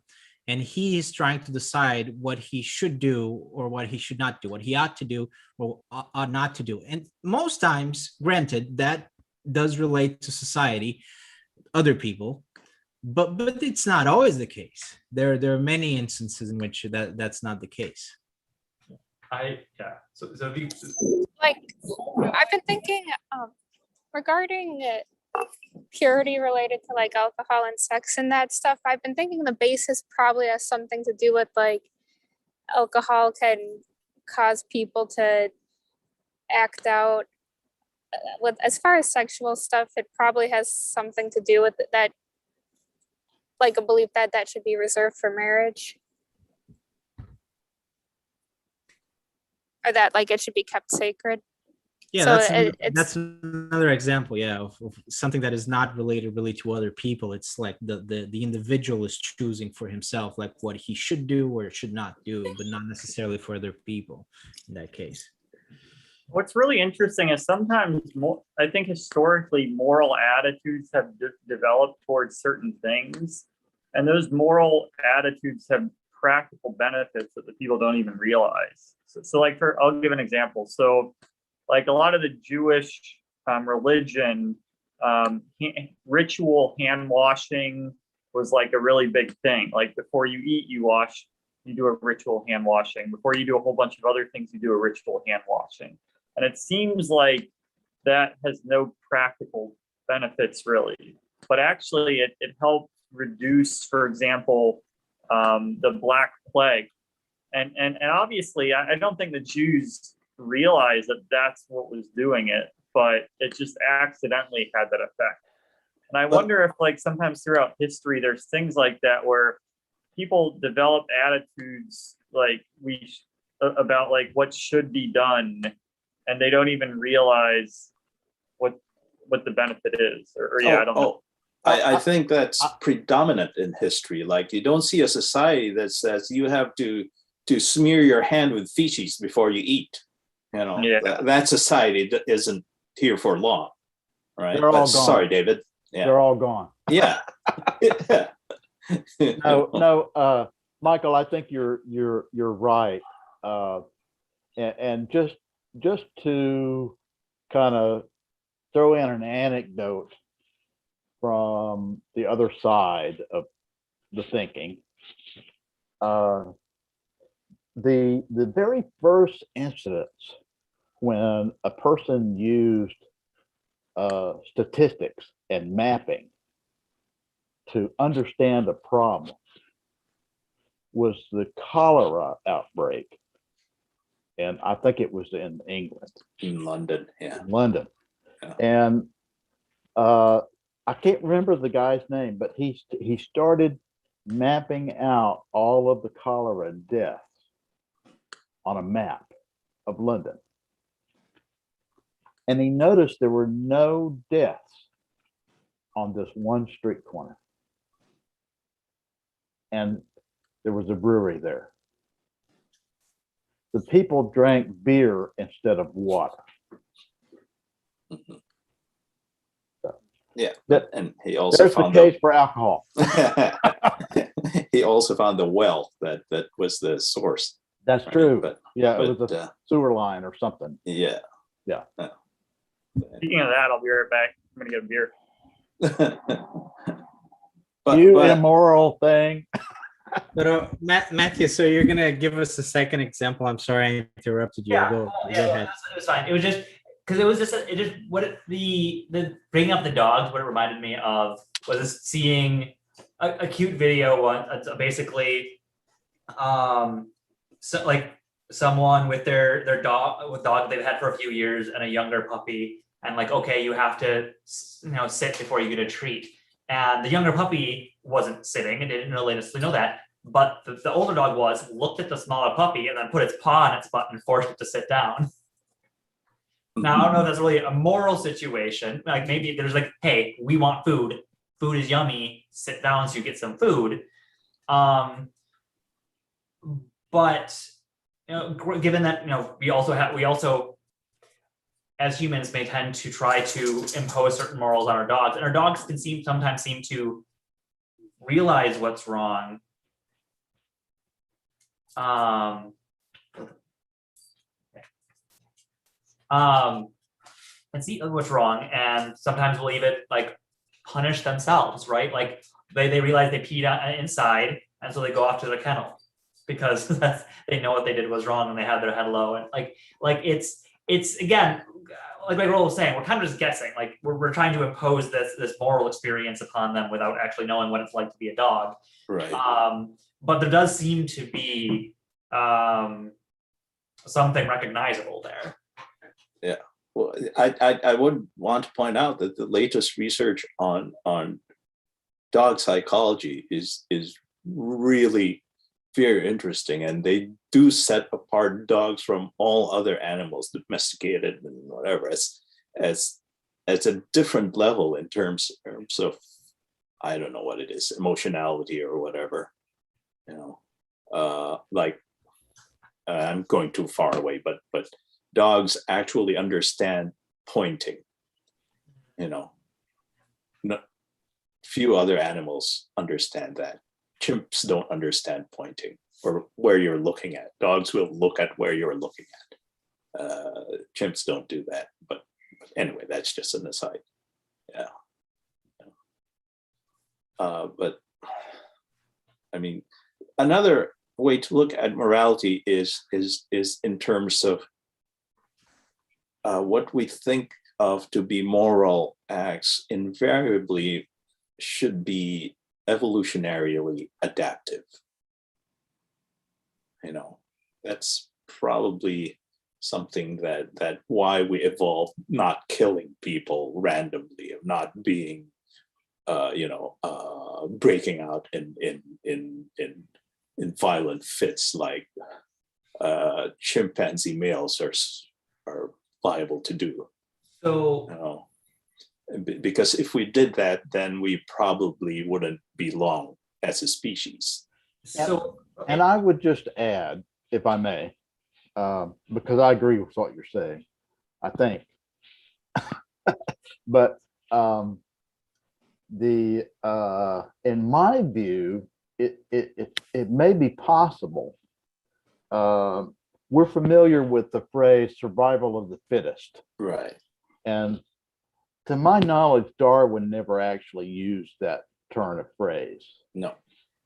[SPEAKER 3] and he is trying to decide what he should do or what he should not do, what he ought to do or ought not to do. And most times, granted, that does relate to society, other people, but it's not always the case. There are many instances in which that's not the case.
[SPEAKER 1] So if you,
[SPEAKER 8] Like, I've been thinking regarding purity related to like alcohol and sex and that stuff. I've been thinking the basis probably has something to do with like alcohol can cause people to act out. With as far as sexual stuff, it probably has something to do with that, like a belief that that should be reserved for marriage. Or that like it should be kept sacred.
[SPEAKER 3] Yeah,
[SPEAKER 8] So
[SPEAKER 3] that's that's another example, yeah, of something that is not related really to other people. It's like the individual is choosing for himself, like what he should do or should not do, but not necessarily for other people in that case.
[SPEAKER 5] What's really interesting is sometimes I think historically moral attitudes have developed towards certain things, and those moral attitudes have practical benefits that the people don't even realize. So like I'll give an example. So like a lot of the Jewish religion, ritual hand washing was like a really big thing. Like before you eat, you do a ritual hand washing. Before you do a whole bunch of other things, you do a ritual hand washing. And it seems like that has no practical benefits really, but actually it helped reduce, for example, the Black Plague. And obviously, I don't think the Jews realized that that's what was doing it, but it just accidentally had that effect. And I wonder if like sometimes throughout history, there's things like that where people develop attitudes like about like what should be done, and they don't even realize what the benefit is. I don't know.
[SPEAKER 2] I think that's predominant in history. Like you don't see a society that says you have to smear your hand with feces before you eat. You know, that society isn't here for long, right?
[SPEAKER 4] They're all gone.
[SPEAKER 2] Sorry, David. Yeah.
[SPEAKER 4] They're all gone.
[SPEAKER 2] Yeah.
[SPEAKER 4] No, Michael, I think you're right. And just to kind of throw in an anecdote from the other side of the thinking, the very first incidents when a person used statistics and mapping to understand a problem was the cholera outbreak. And I think it was in England.
[SPEAKER 2] In London, yeah.
[SPEAKER 4] London.
[SPEAKER 2] Yeah.
[SPEAKER 4] And I can't remember the guy's name, but he started mapping out all of the cholera deaths on a map of London. And he noticed there were no deaths on this one street corner. And there was a brewery there. The people drank beer instead of water.
[SPEAKER 2] Yeah,
[SPEAKER 4] That-
[SPEAKER 2] and he also
[SPEAKER 4] There's the
[SPEAKER 2] found
[SPEAKER 4] case for alcohol.
[SPEAKER 2] he also found the well that was the source.
[SPEAKER 4] That's
[SPEAKER 2] right?
[SPEAKER 4] true.
[SPEAKER 2] But
[SPEAKER 4] Yeah, it was a sewer line or something.
[SPEAKER 2] yeah.
[SPEAKER 4] Yeah.
[SPEAKER 5] Speaking of that, I'll be right back. I'm gonna get a beer.
[SPEAKER 2] but
[SPEAKER 4] You immoral thing.
[SPEAKER 3] But Matthew, so you're gonna give us a second example. I'm sorry I interrupted you. Go ahead.
[SPEAKER 1] It was fine. It was just because the bringing up the dogs. What it reminded me of was seeing a cute video. Basically, so like someone with their dog they've had for a few years and a younger puppy, and like, okay, you have to sit before you get a treat, and the younger puppy wasn't sitting and didn't really necessarily know that, but the older dog looked at the smaller puppy and then put its paw on its butt and forced it to sit down. Now I don't know if that's really a moral situation. Like maybe there's like, hey, we want food. Food is yummy. Sit down so you get some food. But given that we also as humans may tend to try to impose certain morals on our dogs, and our dogs can sometimes seem to realize what's wrong. And see what's wrong, and sometimes will even like punish themselves, right? Like they realize they peed inside, and so they go off to the kennel because they know what they did was wrong and they have their head low, and like it's again, like Rolo was saying, we're kind of just guessing. Like we're trying to impose this moral experience upon them without actually knowing what it's like to be a dog.
[SPEAKER 2] Right.
[SPEAKER 1] But there does seem to be something recognizable there.
[SPEAKER 2] Yeah. Well, I would want to point out that the latest research on dog psychology is really very interesting, and they do set apart dogs from all other animals, domesticated and whatever, as a different level in terms of, I don't know what it is, emotionality or whatever, like I'm going too far away, but dogs actually understand pointing. Few other animals understand that. Chimps don't understand pointing or where you're looking at. Dogs will look at where you're looking at. Chimps don't do that. But anyway, that's just an aside. Yeah. But I mean, another way to look at morality is in terms of what we think of to be moral acts invariably should be evolutionarily adaptive. That's probably something that why we evolved not killing people randomly, of not being breaking out in violent fits like chimpanzee males are liable to do.
[SPEAKER 1] So
[SPEAKER 2] because if we did that, then we probably wouldn't be long as a species.
[SPEAKER 4] And I would just add, if I may, because I agree with what you're saying, I think. But in my view, it may be possible. We're familiar with the phrase survival of the fittest.
[SPEAKER 2] Right.
[SPEAKER 4] And to my knowledge, Darwin never actually used that turn of phrase.
[SPEAKER 2] No.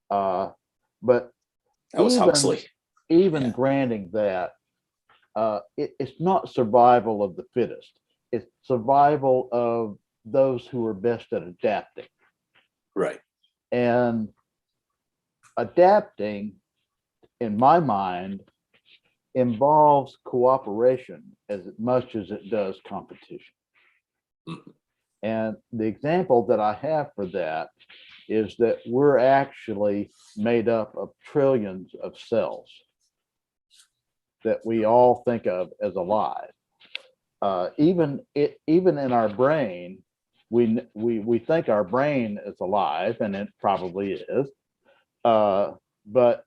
[SPEAKER 4] But
[SPEAKER 2] that was Huxley.
[SPEAKER 4] Even granting that, it's not survival of the fittest. It's survival of those who are best at adapting.
[SPEAKER 2] Right.
[SPEAKER 4] And adapting, in my mind, involves cooperation as much as it does competition. Mm-hmm. And the example that I have for that is that we're actually made up of trillions of cells that we all think of as alive. Even in our brain, we think our brain is alive, and it probably is, but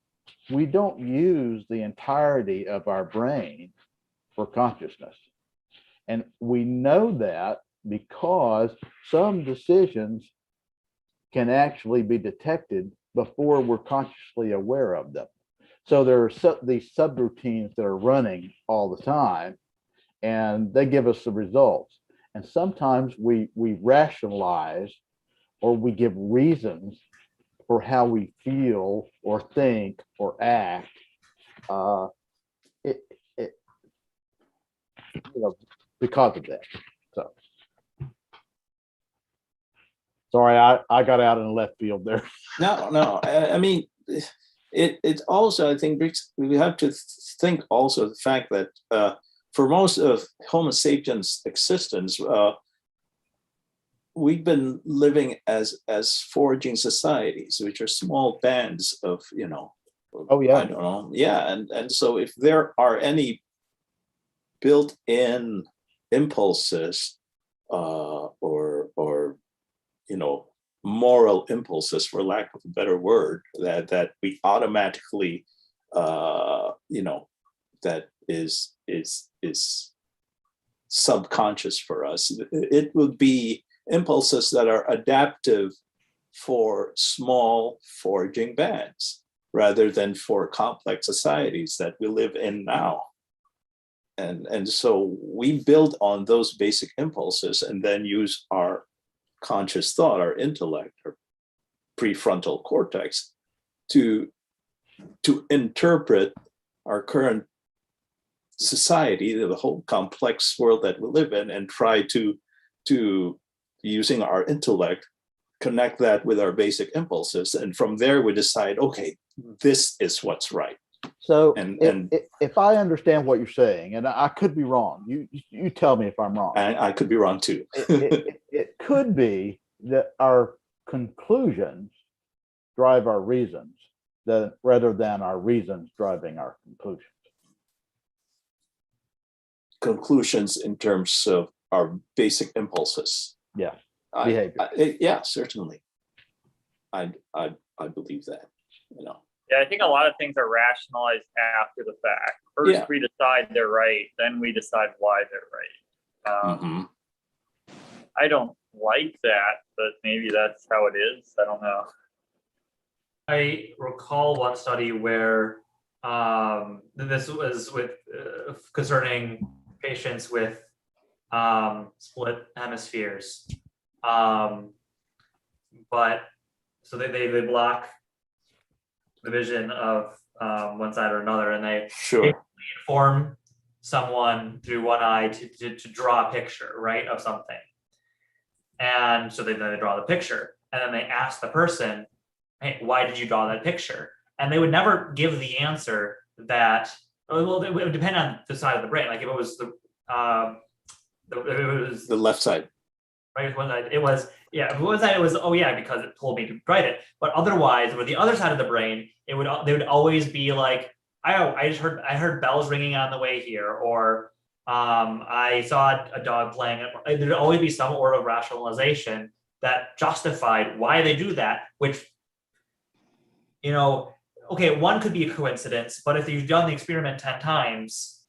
[SPEAKER 4] we don't use the entirety of our brain for consciousness. And we know that because some decisions can actually be detected before we're consciously aware of them. So there are these subroutines that are running all the time, and they give us the results. And sometimes we rationalize or we give reasons for how we feel or think or act. Because of that. So sorry, I got out in left field there.
[SPEAKER 2] No, I mean, it also, I think, we have to think also the fact that for most of Homo sapiens' existence, we've been living as foraging societies, which are small bands of,
[SPEAKER 4] Oh, yeah.
[SPEAKER 2] I don't know, yeah, and so if there are any built-in impulses or moral impulses, for lack of a better word, that we automatically that is subconscious for us. It would be impulses that are adaptive for small foraging bands rather than for complex societies that we live in now. And so we build on those basic impulses and then use our conscious thought, our intellect, our prefrontal cortex to interpret our current society, the whole complex world that we live in, and try to using our intellect, connect that with our basic impulses. And from there we decide, okay, this is what's right.
[SPEAKER 4] So
[SPEAKER 2] And
[SPEAKER 4] if I understand what you're saying, and I could be wrong, you tell me if I'm wrong.
[SPEAKER 2] and I could be wrong too.
[SPEAKER 4] It could be that our conclusions drive our reasons, rather than our reasons driving our conclusions.
[SPEAKER 2] Conclusions in terms of our basic impulses.
[SPEAKER 4] Yeah,
[SPEAKER 2] I-
[SPEAKER 4] behavior.
[SPEAKER 2] yeah, certainly. I believe that,
[SPEAKER 5] Yeah, I think a lot of things are rationalized after the fact. First,
[SPEAKER 2] Yeah.
[SPEAKER 5] we decide they're right, then we decide why they're right.
[SPEAKER 2] Mhm.
[SPEAKER 5] I don't like that, but maybe that's how it is. I don't know.
[SPEAKER 1] I recall one study where this was with concerning patients with split hemispheres. But so they block the vision of one side or another, and they
[SPEAKER 2] Sure.
[SPEAKER 1] inform someone through one eye to draw a picture, right, of something. And so then they draw the picture, and then they ask the person, hey, why did you draw that picture? And they would never give the answer that, well, it would depend on the side of the brain. Like if it was it was
[SPEAKER 2] The left side.
[SPEAKER 1] right, one side, it was, yeah, if it was that, it was, oh yeah, because it told me to write it. But otherwise, with the other side of the brain, they would always be like, I heard bells ringing on the way here, or I saw a dog playing. There'd always be some order of rationalization that justified why they do that, which, okay, one could be a coincidence, but if you've done the experiment 10 times,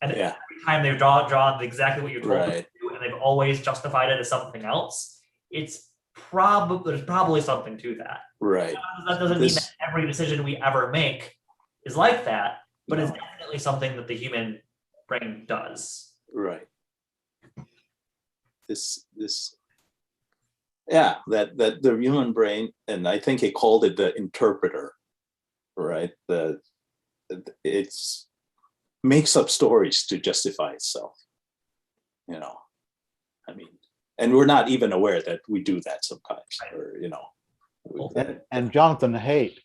[SPEAKER 1] and
[SPEAKER 2] Yeah.
[SPEAKER 1] every time they've drawn exactly what you told them
[SPEAKER 2] Right.
[SPEAKER 1] to do, and they've always justified it as something else, there's probably something to that.
[SPEAKER 2] Right.
[SPEAKER 1] That doesn't mean
[SPEAKER 2] This-
[SPEAKER 1] that every decision we ever make is like that, but it's
[SPEAKER 2] No.
[SPEAKER 1] definitely something that the human brain does.
[SPEAKER 2] Right. This yeah, that the human brain, and I think he called it the interpreter, right? It's makes up stories to justify itself. I mean, and we're not even aware that we do that sometimes, or
[SPEAKER 4] And Jonathan Haidt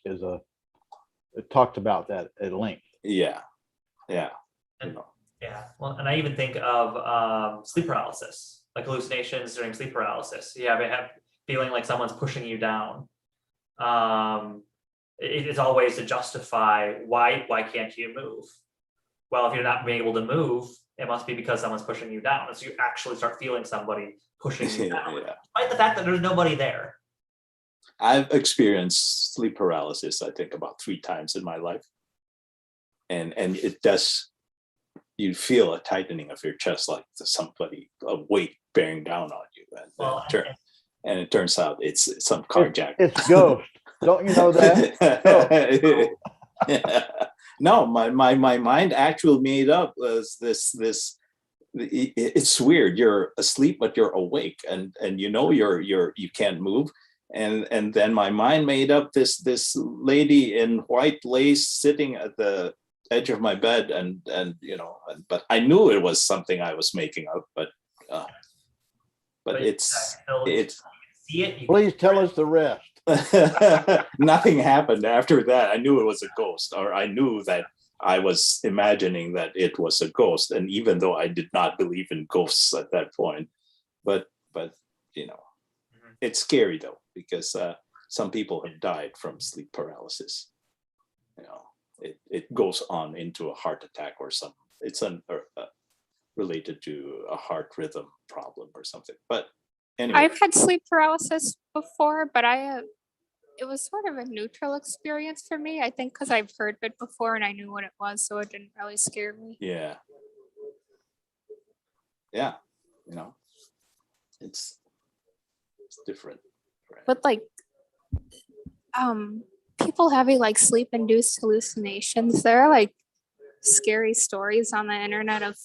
[SPEAKER 4] talked about that at length.
[SPEAKER 2] yeah.
[SPEAKER 1] Yeah, well, and I even think of sleep paralysis, like hallucinations during sleep paralysis. They have feeling like someone's pushing you down. It is always to justify why can't you move? Well, if you're not being able to move, it must be because someone's pushing you down. So you actually start feeling somebody pushing you down,
[SPEAKER 2] Yeah.
[SPEAKER 1] despite the fact that there's nobody there.
[SPEAKER 2] I've experienced sleep paralysis, I think, about 3 times in my life. And it does, you feel a tightening of your chest, like somebody, a weight bearing down on you. And it turns out it's some carjacker.
[SPEAKER 4] It's Ghost. Don't you know that?
[SPEAKER 2] No, my mind actually made up was this. It's weird. You're asleep, but you're awake, and you can't move. And then my mind made up this lady in white lace sitting at the edge of my bed, but I knew it was something I was making up. But
[SPEAKER 1] you
[SPEAKER 2] it's
[SPEAKER 1] can see it.
[SPEAKER 4] Please tell us the rest.
[SPEAKER 2] nothing happened after that. I knew it was a ghost, or I knew that I was imagining that it was a ghost. And even though I did not believe in ghosts at that point, but you know, it's scary though, because some people have died from sleep paralysis. You know, it goes on into a heart attack or something. It's related to a heart rhythm problem or something. But anyway,
[SPEAKER 8] I've had sleep paralysis before, but it was sort of a neutral experience for me. I think because I've heard of it before and I knew what it was, so it didn't really scare me.
[SPEAKER 2] yeah, you know, it's different. Right?
[SPEAKER 8] But like, people having like sleep induced hallucinations, there are like scary stories on the internet of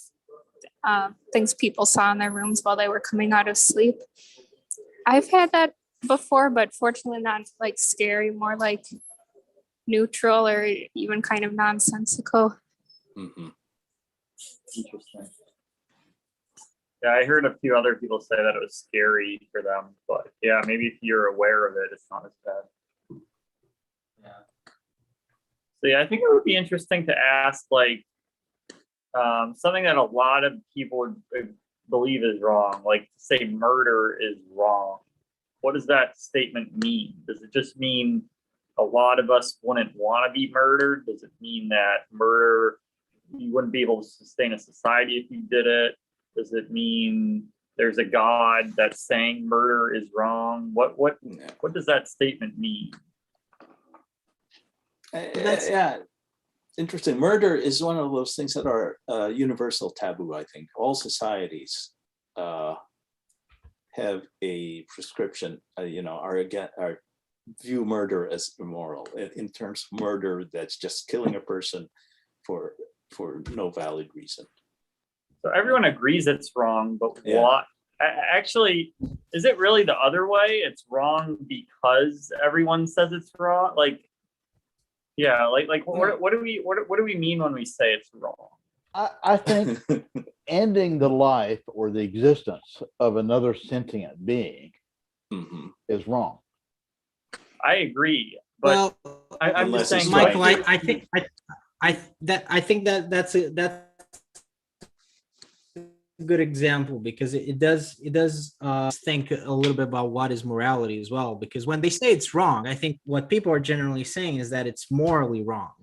[SPEAKER 8] things people saw in their rooms while they were coming out of sleep. I've had that before, but fortunately not like scary, more like neutral or even kind of nonsensical.
[SPEAKER 2] Mhm.
[SPEAKER 5] Interesting. Yeah, I heard a few other people say that it was scary for them, but yeah, maybe if you're aware of it, it's not as bad.
[SPEAKER 1] Yeah.
[SPEAKER 5] So yeah, I think it would be interesting to ask like something that a lot of people would believe is wrong, like say murder is wrong. What does that statement mean? Does it just mean a lot of us wouldn't want to be murdered? Does it mean that murder, you wouldn't be able to sustain a society if you did it? Does it mean there's a God that's saying murder is wrong? What does that statement mean?
[SPEAKER 2] Yeah, interesting. Murder is one of those things that are universal taboo. I think all societies have a prescription. Are view murder as immoral in terms of murder that's just killing a person for no valid reason.
[SPEAKER 5] So everyone agrees it's wrong, but
[SPEAKER 2] Yeah.
[SPEAKER 5] what? Actually, is it really the other way? It's wrong because everyone says it's wrong. Like, yeah, like what do we mean when we say it's wrong?
[SPEAKER 4] I think ending the life or the existence of another sentient being
[SPEAKER 2] Mhm.
[SPEAKER 4] is wrong.
[SPEAKER 5] I agree, but
[SPEAKER 3] Well,
[SPEAKER 5] I'm
[SPEAKER 2] Unless
[SPEAKER 5] just
[SPEAKER 2] it's
[SPEAKER 5] saying,
[SPEAKER 3] Michael,
[SPEAKER 5] like,
[SPEAKER 3] I think that's a good example because it does think a little bit about what is morality as well. Because when they say it's wrong, I think what people are generally saying is that it's morally wrong.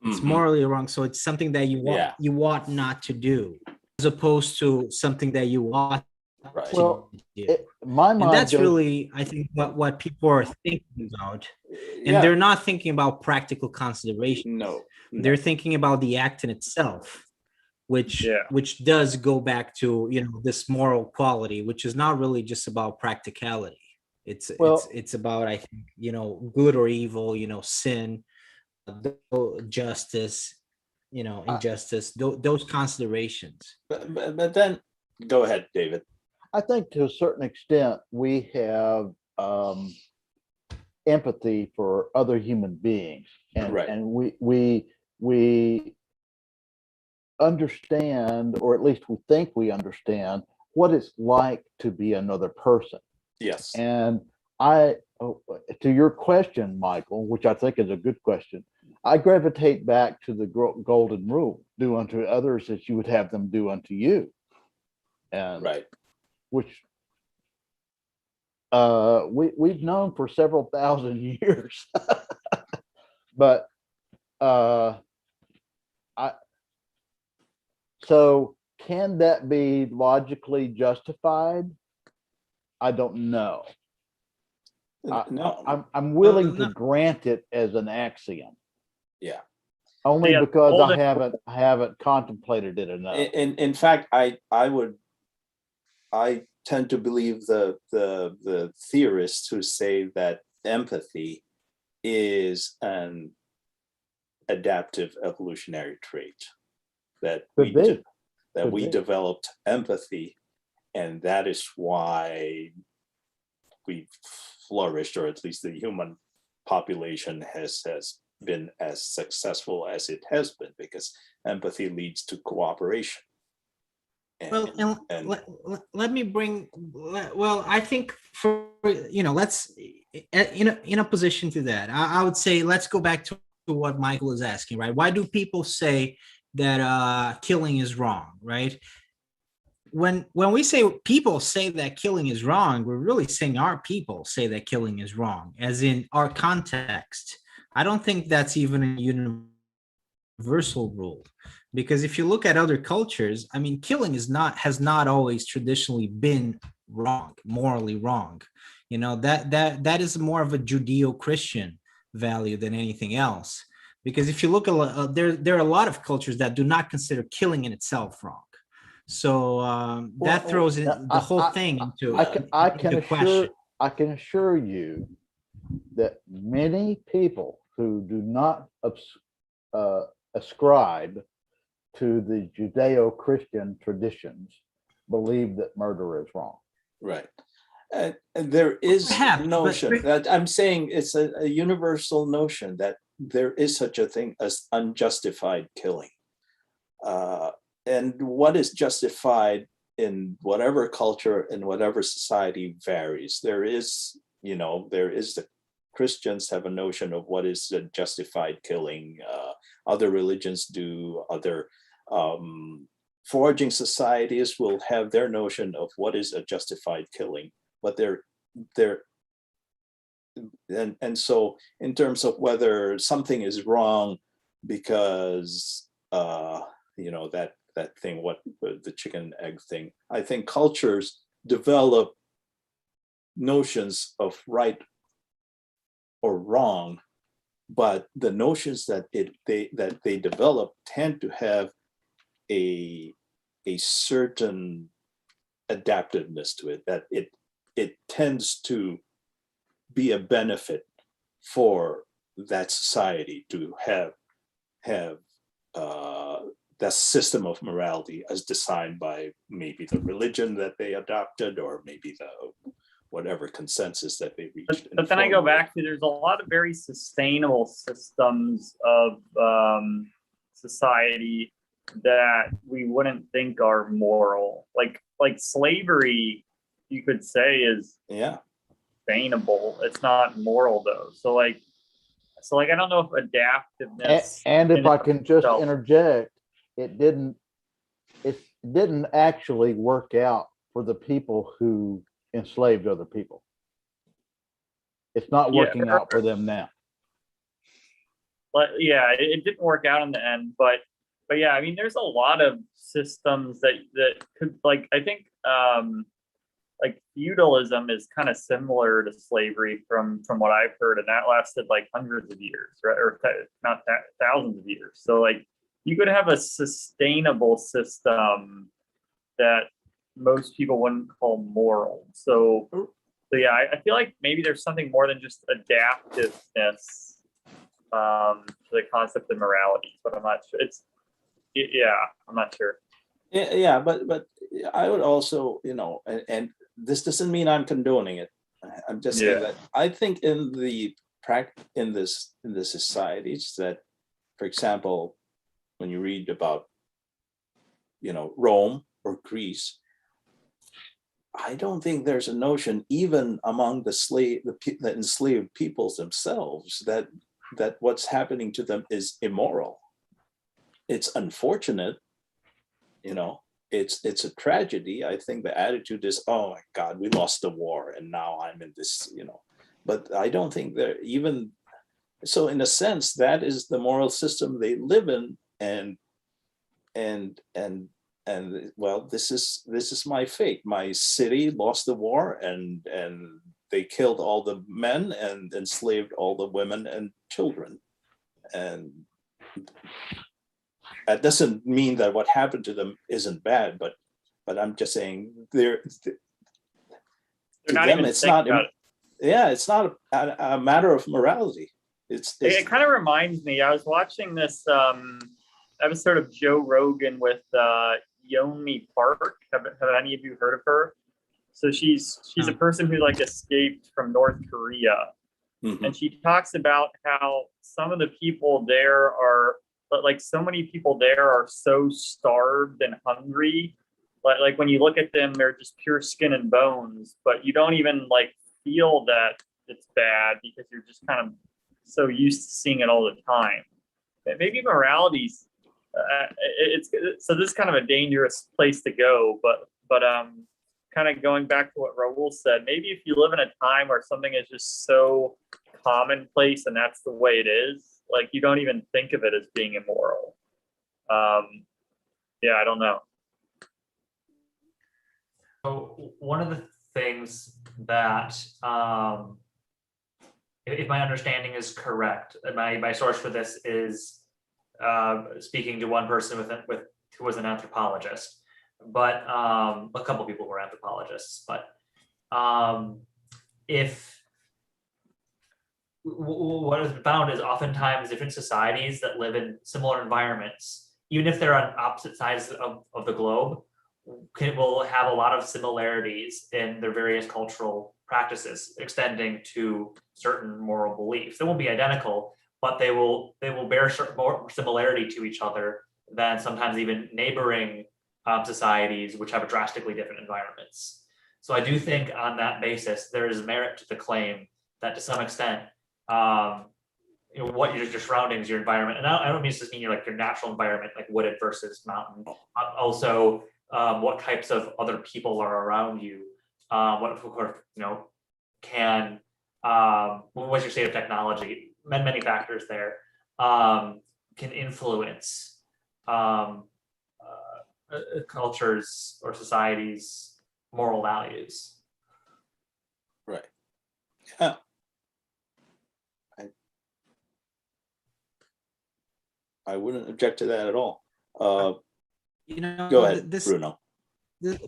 [SPEAKER 3] It's
[SPEAKER 2] Mhm.
[SPEAKER 3] morally wrong, so it's something that
[SPEAKER 2] Yeah.
[SPEAKER 3] you ought not to do, as opposed to something that you ought
[SPEAKER 2] Right.
[SPEAKER 3] to
[SPEAKER 4] Well,
[SPEAKER 3] do.
[SPEAKER 4] my
[SPEAKER 3] And
[SPEAKER 4] mind
[SPEAKER 3] that's
[SPEAKER 4] goes,
[SPEAKER 3] really, I think, what people are thinking about. And
[SPEAKER 2] Yeah.
[SPEAKER 3] they're not thinking about practical consideration.
[SPEAKER 2] No.
[SPEAKER 3] They're thinking about the act in itself, which
[SPEAKER 5] Yeah.
[SPEAKER 3] which does go back to this moral quality, which is not really just about practicality.
[SPEAKER 4] Well-
[SPEAKER 3] It's about, I think, good or evil, sin, justice, injustice, those considerations.
[SPEAKER 2] But then go ahead, David.
[SPEAKER 4] I think to a certain extent, we have empathy for other human beings, and
[SPEAKER 2] Right.
[SPEAKER 4] and we understand, or at least we think we understand, what it's like to be another person.
[SPEAKER 2] Yes.
[SPEAKER 4] And to your question, Michael, which I think is a good question, I gravitate back to the golden rule: do unto others as you would have them do unto you. And
[SPEAKER 2] Right.
[SPEAKER 4] which we've known for several thousand years. But so can that be logically justified? I don't know.
[SPEAKER 2] No.
[SPEAKER 4] I'm willing
[SPEAKER 3] no.
[SPEAKER 4] to grant it as an axiom.
[SPEAKER 2] Yeah.
[SPEAKER 4] Only
[SPEAKER 5] Yeah,
[SPEAKER 4] because
[SPEAKER 5] hold
[SPEAKER 4] I haven't contemplated it enough.
[SPEAKER 2] In fact, I tend to believe the theorists who say that empathy is an adaptive evolutionary trait, that
[SPEAKER 4] Could be. Could
[SPEAKER 2] we
[SPEAKER 4] be.
[SPEAKER 2] developed empathy, and that is why we flourished, or at least the human population has been as successful as it has been, because empathy leads to cooperation.
[SPEAKER 3] Well, and let me bring, well, I think for, let's, in a position to that, I would say, let's go back to what Michael is asking, right? Why do people say that killing is wrong, right? When we say people say that killing is wrong, we're really saying our people say that killing is wrong, as in our context. I don't think that's even a universal rule, because if you look at other cultures, I mean, killing has not always traditionally been wrong, morally wrong. That is more of a Judeo-Christian value than anything else. Because if you look at there are a lot of cultures that do not consider killing in itself wrong. So that throws the whole thing into question.
[SPEAKER 4] I can assure you that many people who do not ascribe to the Judeo-Christian traditions believe that murder is wrong.
[SPEAKER 2] Right. And there is
[SPEAKER 3] Perhaps,
[SPEAKER 2] a notion that I'm saying it's a universal notion that there is such a thing as unjustified killing. And what is justified in whatever culture and whatever society varies. There is the Christians have a notion of what is a justified killing. Other religions do. Other foraging societies will have their notion of what is a justified killing. But so in terms of whether something is wrong because that thing, what the chicken egg thing, I think cultures develop notions of right or wrong, but the notions that they develop tend to have a certain adaptiveness to it, that it tends to be a benefit for that society to have that system of morality as designed by maybe the religion that they adopted, or maybe the whatever consensus that they reached.
[SPEAKER 5] But then I go back to, there's a lot of very sustainable systems of society that we wouldn't think are moral. Like slavery, you could say is sustainable. It's not moral though. So I don't know if adaptiveness.
[SPEAKER 4] And if I can just interject, it didn't actually work out for the people who enslaved other people. It's not working out for them now.
[SPEAKER 5] But yeah, it didn't work out in the end. But yeah, I mean, there's a lot of systems that could, like, I think like feudalism is kind of similar to slavery from what I've heard, and that lasted like hundreds of years, right? Or not thousands of years. So like, you could have a sustainable system that most people wouldn't call moral. So yeah, I feel like maybe there's something more than just adaptiveness to the concept of morality, but I'm not sure. I'm not sure.
[SPEAKER 2] Yeah, but I would also, and this doesn't mean I'm condoning it. I'm just saying that I think in the societies that, for example, when you read about, Rome or Greece, I don't think there's a notion, even among the enslaved peoples themselves, that what's happening to them is immoral. It's unfortunate, it's a tragedy. I think the attitude is, oh my God, we lost the war and now I'm in this, but I don't think they're even, so in a sense, that is the moral system they live in. And well, this is my fate. My city lost the war, and they killed all the men and enslaved all the women and children. And that doesn't mean that what happened to them isn't bad, but I'm just saying they're
[SPEAKER 5] not even
[SPEAKER 2] it's not a matter of morality.
[SPEAKER 5] It kind of reminds me, I was watching this episode of Joe Rogan with Yeonmi Park. Have any of you heard of her? So she's a person who like escaped from North Korea. Mm-hmm. And she talks about how some of the people there are, but like so many people there are so starved and hungry like when you look at them, they're just pure skin and bones, but you don't even like feel that it's bad because you're just kind of so used to seeing it all the time. Maybe morality's it's so this is kind of a dangerous place to go, but kind of going back to what Raul said, maybe if you live in a time where something is just so commonplace and that's the way it is, like you don't even think of it as being immoral. Yeah, I don't know.
[SPEAKER 1] So one of the things that, if my understanding is correct, and my source for this is speaking to one person with who was an anthropologist, but a couple people were anthropologists, but if what has been found is oftentimes different societies that live in similar environments, even if they're on opposite sides of the globe, will have a lot of similarities in their various cultural practices extending to certain moral beliefs. They won't be identical, but they will bear more similarity to each other than sometimes even neighboring societies which have drastically different environments. So I do think on that basis, there is merit to the claim that to some extent, what your surroundings, your environment, and I don't mean to mean your natural environment, like wooded versus mountain. Also, what types of other people are around you? What of course, can what's your state of technology? Many factors there can influence cultures or societies' moral values.
[SPEAKER 2] Right. Yeah. I wouldn't object to that at all. Go ahead, Bruno.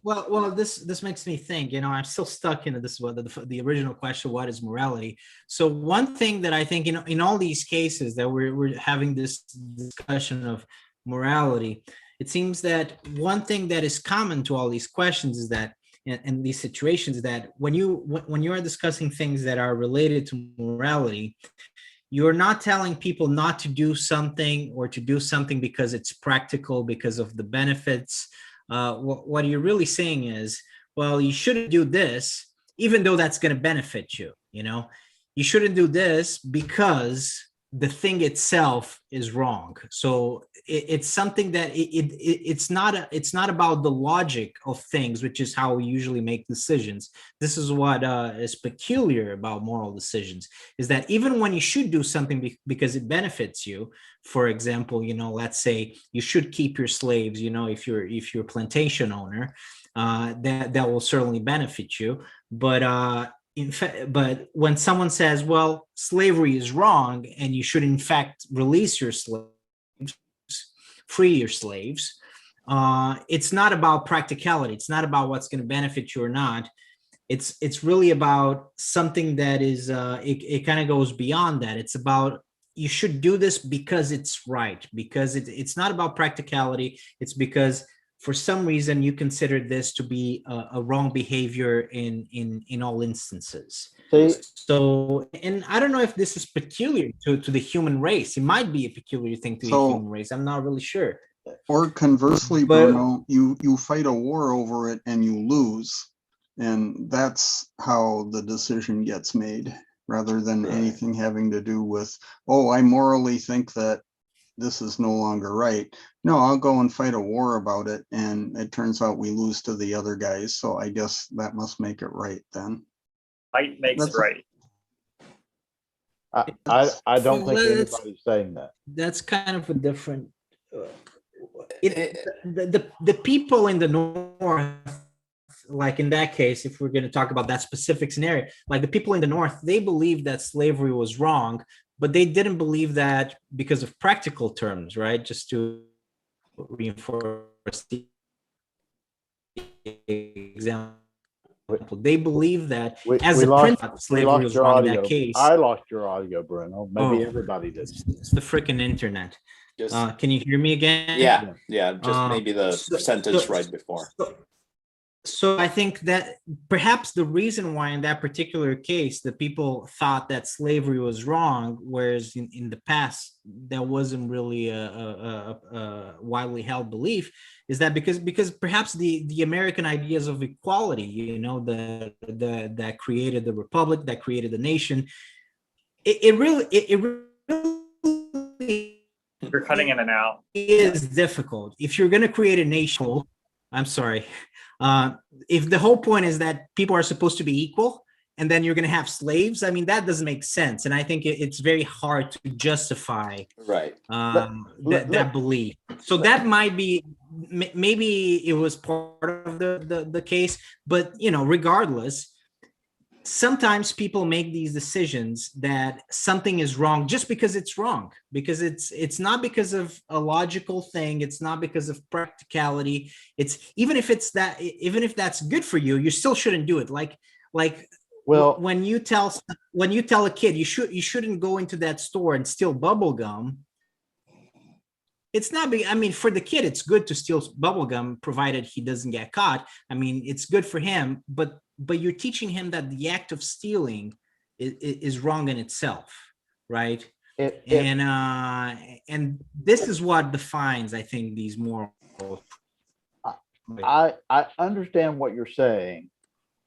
[SPEAKER 3] Well, this makes me think, I'm still stuck in this, the original question, what is morality? So one thing that I think, in all these cases that we're having this discussion of morality, it seems that one thing that is common to all these questions is that, in these situations, is that when you are discussing things that are related to morality, you're not telling people not to do something or to do something because it's practical, because of the benefits. What you're really saying is, well, you shouldn't do this, even though that's going to benefit you. You shouldn't do this because the thing itself is wrong. So it's something that it's not about the logic of things, which is how we usually make decisions. This is what is peculiar about moral decisions, is that even when you should do something because it benefits you, for example, let's say you should keep your slaves, if you're a plantation owner, that will certainly benefit you. But but when someone says, well, slavery is wrong and you should in fact release your slaves, free your slaves, it's not about practicality. It's not about what's going to benefit you or not. It's really about something that is, it kind of goes beyond that. It's about, you should do this because it's right, because it's not about practicality. It's because for some reason you consider this to be a wrong behavior in all instances. So, and I don't know if this is peculiar to the human race. It might be a peculiar thing to the human race. I'm not really sure.
[SPEAKER 6] Or conversely, Bruno, you fight a war over it and you lose. And that's how the decision gets made, rather than anything having to do with, oh, I morally think that this is no longer right. No, I'll go and fight a war about it, and it turns out we lose to the other guys. So I guess that must make it right then.
[SPEAKER 5] Fight makes right.
[SPEAKER 4] I don't think anybody's saying that.
[SPEAKER 3] That's kind of a different. The people in the North, like in that case, if we're going to talk about that specific scenario, like the people in the North, they believed that slavery was wrong, but they didn't believe that because of practical terms, right? Just to reinforce the example, they believe that as a principle, slavery was wrong in that case.
[SPEAKER 4] I lost your audio, Bruno. Maybe everybody did.
[SPEAKER 3] It's the freaking internet. Can you hear me again?
[SPEAKER 2] Yeah. Just maybe the sentence right before.
[SPEAKER 3] So I think that perhaps the reason why in that particular case the people thought that slavery was wrong, whereas in the past that wasn't really a widely held belief, is that because perhaps the American ideas of equality, you know, the that created the republic, that created the nation, it really
[SPEAKER 5] You're cutting in and out.
[SPEAKER 3] is difficult. If you're going to create a nation, I'm sorry. If the whole point is that people are supposed to be equal, and then you're going to have slaves, I mean, that doesn't make sense. And I think it's very hard to justify
[SPEAKER 2] Right.
[SPEAKER 3] that belief. So that might be, maybe it was part of the case, but, you know, regardless, sometimes people make these decisions that something is wrong just because it's wrong, because it's not because of a logical thing, it's not because of practicality. It's even if that's good for you, you still shouldn't do it. Like
[SPEAKER 4] Well,
[SPEAKER 3] when you tell a kid you shouldn't go into that store and steal bubble gum, it's not I mean, for the kid it's good to steal bubble gum provided he doesn't get caught. I mean, it's good for him, but you're teaching him that the act of stealing is wrong in itself, right? And this is what defines, I think, these morals.
[SPEAKER 4] I understand what you're saying,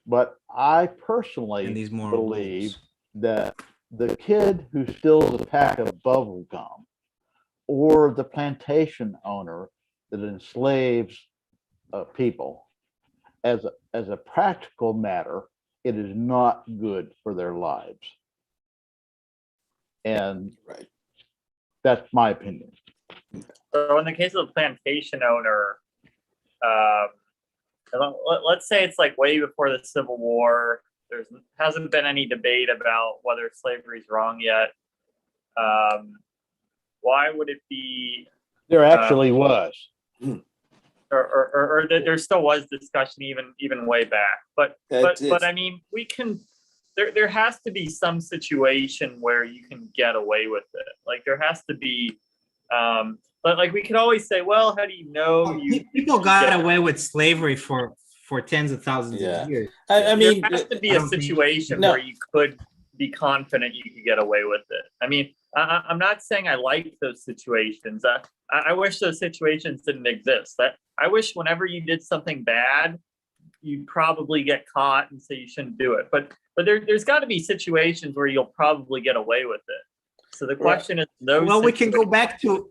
[SPEAKER 4] but I personally
[SPEAKER 3] And these moral
[SPEAKER 4] believe
[SPEAKER 3] rules.
[SPEAKER 4] that the kid who steals a pack of bubble gum or the plantation owner that enslaves people, as a practical matter, it is not good for their lives. And
[SPEAKER 2] Right.
[SPEAKER 4] that's my opinion.
[SPEAKER 5] So in the case of the plantation owner, let's say it's like way before the Civil War. There hasn't been any debate about whether slavery is wrong yet. Why would it be?
[SPEAKER 4] There actually was.
[SPEAKER 5] Or there still was discussion even way back. But I mean, we can. There has to be some situation where you can get away with it. Like there has to be. But like we could always say, well, how do you know you?
[SPEAKER 3] People got away with slavery for tens of thousands
[SPEAKER 2] Yeah.
[SPEAKER 3] of years.
[SPEAKER 2] I mean,
[SPEAKER 5] there has to be
[SPEAKER 3] I
[SPEAKER 5] a
[SPEAKER 3] don't think-
[SPEAKER 5] situation
[SPEAKER 2] No.
[SPEAKER 5] where you could be confident you could get away with it. I mean, I'm not saying I like those situations. I wish those situations didn't exist. I wish whenever you did something bad, you'd probably get caught and say you shouldn't do it. But there's got to be situations where you'll probably get away with it. So the question is, those.
[SPEAKER 3] Well, we can go back to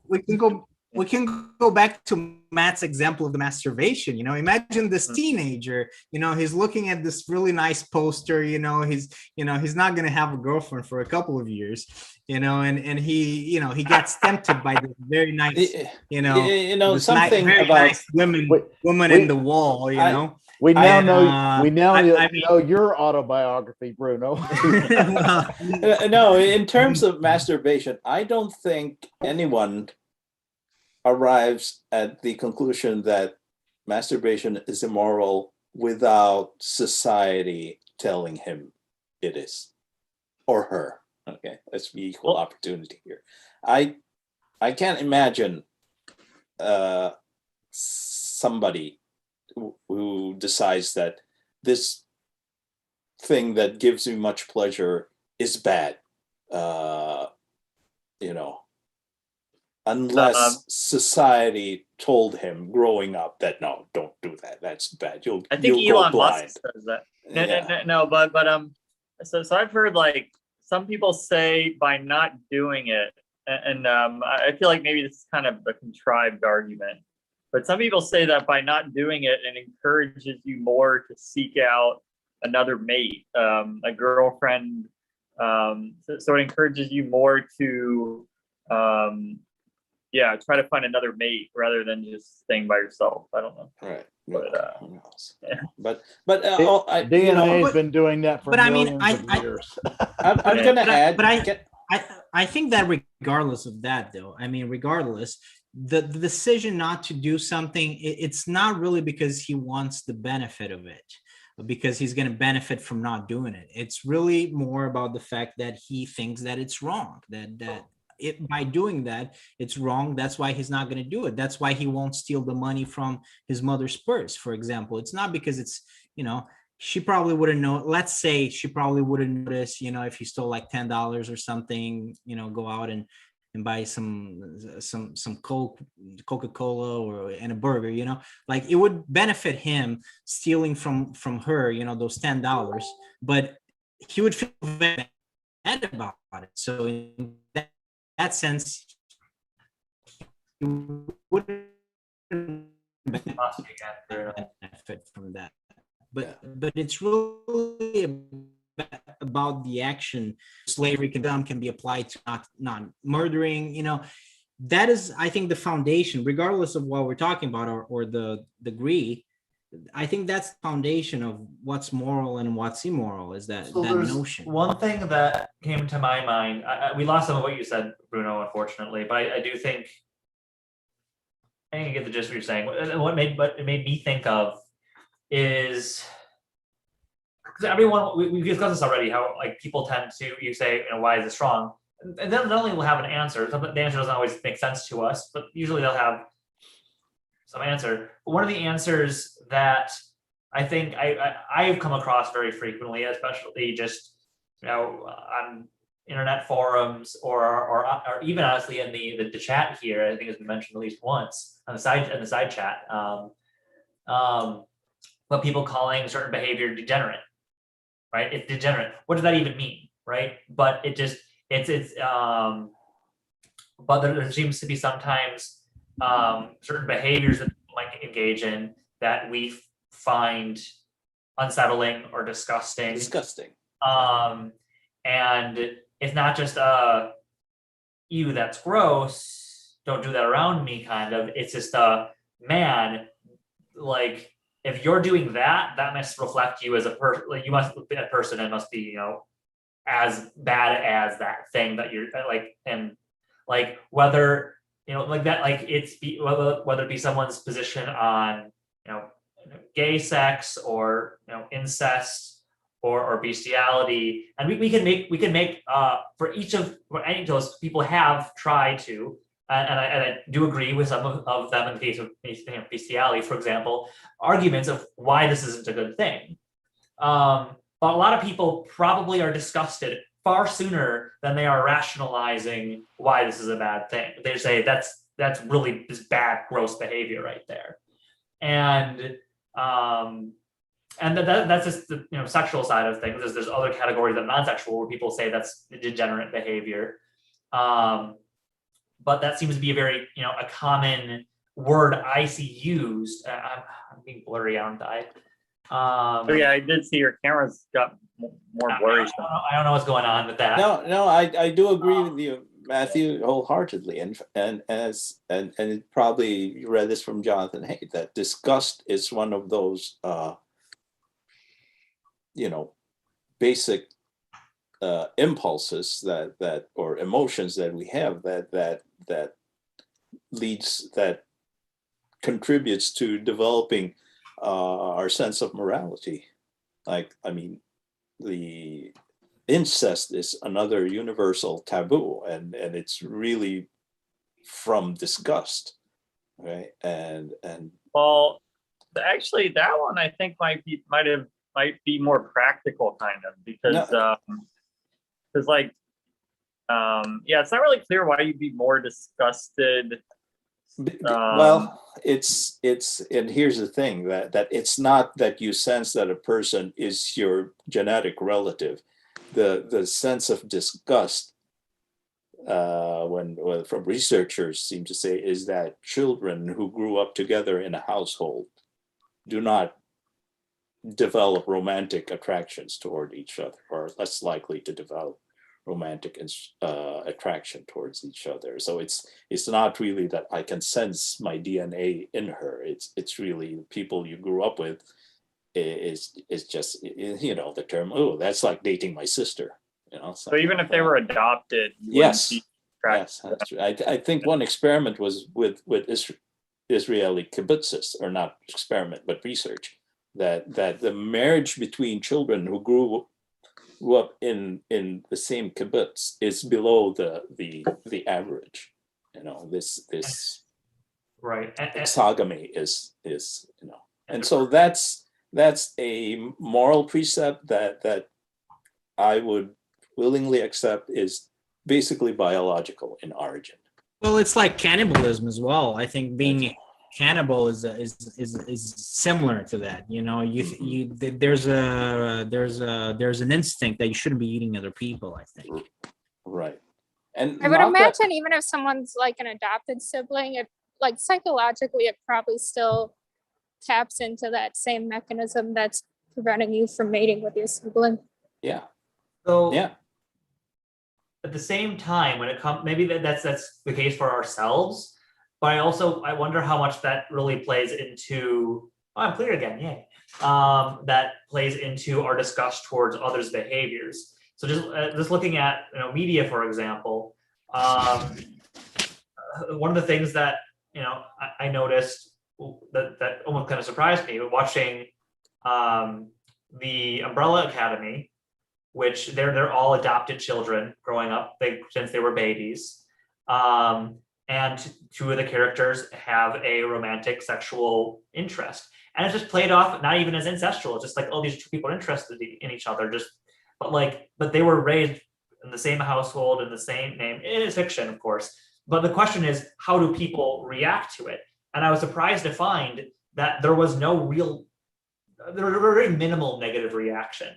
[SPEAKER 3] Matt's example of the masturbation. You know, imagine this teenager, you know, he's looking at this really nice poster, you know, he's not going to have a girlfriend for a couple of years, you know, and he gets tempted by this very nice, this
[SPEAKER 2] something
[SPEAKER 3] very
[SPEAKER 2] about
[SPEAKER 3] nice woman
[SPEAKER 4] we-
[SPEAKER 3] in the wall, you know.
[SPEAKER 4] We now
[SPEAKER 3] I
[SPEAKER 4] know your autobiography, Bruno.
[SPEAKER 3] Well,
[SPEAKER 2] no, in terms of masturbation, I don't think anyone arrives at the conclusion that masturbation is immoral without society telling him it is, or her. Okay, let's be equal opportunity here. I can't imagine somebody who decides that this thing that gives me much pleasure is bad, unless society told him growing up that no, don't do that. That's bad.
[SPEAKER 5] I think
[SPEAKER 2] you'll
[SPEAKER 5] Elon
[SPEAKER 2] go blind.
[SPEAKER 5] Musk says that.
[SPEAKER 2] Yeah.
[SPEAKER 5] No, but so I've heard like some people say by not doing it, and I feel like maybe this is kind of a contrived argument, but some people say that by not doing it, it encourages you more to seek out another mate, a girlfriend. So it encourages you more to, try to find another mate rather than just staying by yourself. I don't know.
[SPEAKER 2] Right.
[SPEAKER 5] But,
[SPEAKER 2] Who knows?
[SPEAKER 5] yeah.
[SPEAKER 2] But
[SPEAKER 4] DNA has been doing that for
[SPEAKER 3] but I mean,
[SPEAKER 4] millions of years.
[SPEAKER 2] I'm gonna add.
[SPEAKER 3] I think that regardless of that, though, I mean, regardless, the decision not to do something, it's not really because he wants the benefit of it, because he's going to benefit from not doing it. It's really more about the fact that he thinks that it's wrong, that it by doing that, it's wrong. That's why he's not going to do it. That's why he won't steal the money from his mother's purse, for example. It's not because it's, she probably wouldn't know. Let's say she probably wouldn't notice, if he stole like $10 or something, go out and buy some Coca-Cola and a burger, like it would benefit him stealing from her, those $10, but he would feel bad about it. So in that sense, he wouldn't benefit from that. But it's really about the action. Slavery can be applied to not murdering. That is, I think, the foundation, regardless of what we're talking about or the degree. I think that's the foundation of what's moral and what's immoral, is that
[SPEAKER 1] there's
[SPEAKER 3] notion.
[SPEAKER 1] One thing that came to my mind, we lost some of what you said, Bruno, unfortunately, but I do think, I think I get the gist of what you're saying. What it made me think of is, because everyone, we've discussed this already, how like people tend to, you say, why is this wrong? And then not only will have an answer, the answer doesn't always make sense to us, but usually they'll have some answer. But one of the answers that I think I've come across very frequently, especially just on internet forums or even honestly in the chat here, I think has been mentioned at least once on the side chat. But people calling certain behavior degenerate, right? It's degenerate. What does that even mean, right? But it's but there seems to be sometimes certain behaviors that people might engage in that we find unsettling or disgusting. And it's not just ew, that's gross, don't do that around me kind of. It's just man, like if you're doing that, that must reflect you as a person. Like you must be a person and must be, as bad as that thing that you're like, and like whether like that, like whether it be someone's position on gay sex or incest or bestiality, and we can make for each of any of those people have tried to, and I do agree with some of them in the case of bestiality, for example, arguments of why this isn't a good thing. But a lot of people probably are disgusted far sooner than they are rationalizing why this is a bad thing. They say that's really this bad, gross behavior right there, and that's just the sexual side of things. There's other categories of non-sexual where people say that's degenerate behavior, but that seems to be a very a common word I see used. I'm being blurry, aren't I?
[SPEAKER 5] Yeah, I did see your camera's got more blurry.
[SPEAKER 1] I don't know what's going on with that.
[SPEAKER 2] No, I do agree with you, Matthew, wholeheartedly, and it probably you read this from Jonathan Haidt, that disgust is one of those basic impulses that or emotions that we have that contributes to developing our sense of morality. Like, I mean, the incest is another universal taboo, and it's really from disgust, right? And
[SPEAKER 5] well, actually, that one I think might be more practical, kind of, because like it's not really clear why you'd be more disgusted.
[SPEAKER 2] Well, it's and here's the thing, that it's not that you sense that a person is your genetic relative. The sense of disgust when from researchers seem to say is that children who grew up together in a household do not develop romantic attractions toward each other, or less likely to develop romantic attraction towards each other. So it's not really that I can sense my DNA in her. It's really people you grew up with. Is just the term, oh, that's like dating my sister.
[SPEAKER 5] So even if they were adopted,
[SPEAKER 2] yes, that's true. I think one experiment was with Israeli kibbutzes, or not experiment but research, that the marriage between children who grew grew up in the same kibbutz is below the average. You know, this
[SPEAKER 1] Right.
[SPEAKER 2] exogamy is you know, and so that's a moral precept that I would willingly accept is basically biological in origin.
[SPEAKER 3] Well, it's like cannibalism as well. I think being cannibal is similar to that. You know, there's an instinct that you shouldn't be eating other people, I think.
[SPEAKER 2] Right. And
[SPEAKER 8] I would
[SPEAKER 2] not that-
[SPEAKER 8] imagine even if someone's like an adopted sibling, it like psychologically it probably still taps into that same mechanism that's preventing you from mating with your sibling.
[SPEAKER 2] yeah.
[SPEAKER 1] So
[SPEAKER 2] Yeah.
[SPEAKER 1] at the same time, when it comes, maybe that's the case for ourselves, but I wonder how much that really plays into. Oh, I'm clear again, yay! That plays into our disgust towards others' behaviors. So just looking at media, for example, one of the things that I noticed that almost kind of surprised me watching the Umbrella Academy, which they're all adopted children growing up since they were babies. And two of the characters have a romantic sexual interest. And it's just played off not even as incestual. It's just like, oh, these two people are interested in each other. But they were raised in the same household in the same name. It is fiction, of course. But the question is, how do people react to it? And I was surprised to find that there was very minimal negative reaction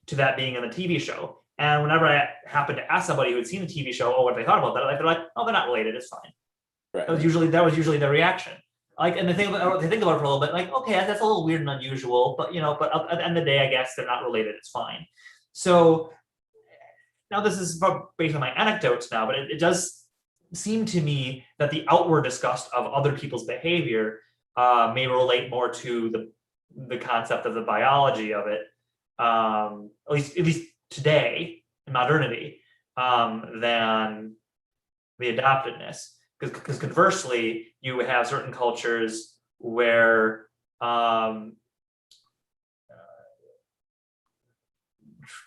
[SPEAKER 1] to that being in the TV show. And whenever I happened to ask somebody who had seen the TV show, what they thought about that, they're like, oh, they're not related, it's fine.
[SPEAKER 2] Right.
[SPEAKER 1] That was usually the reaction. And they think about it for a little bit, like, okay, that's a little weird and unusual, but at the end of the day, I guess they're not related, it's fine. So now this is based on my anecdotes now, but it does seem to me that the outward disgust of other people's behavior may relate more to the concept of the biology of it, at least today in modernity, than the adoptedness. Because conversely, you have certain cultures where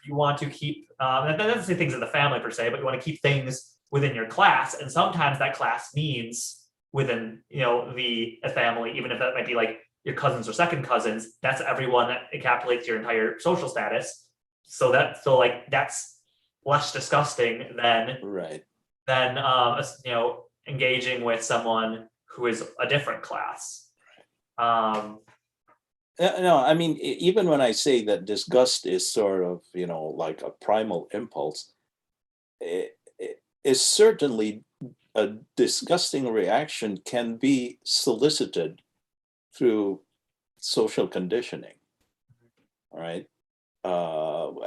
[SPEAKER 1] you want to keep, that doesn't say things in the family per se, but you want to keep things within your class, and sometimes that class means within the family, even if that might be like your cousins or second cousins. That's everyone that encapsulates your entire social status. So that's less disgusting than engaging with someone who is a different class.
[SPEAKER 2] No, I mean, even when I say that disgust is sort of, like a primal impulse, it is certainly a disgusting reaction can be solicited through social conditioning, all right?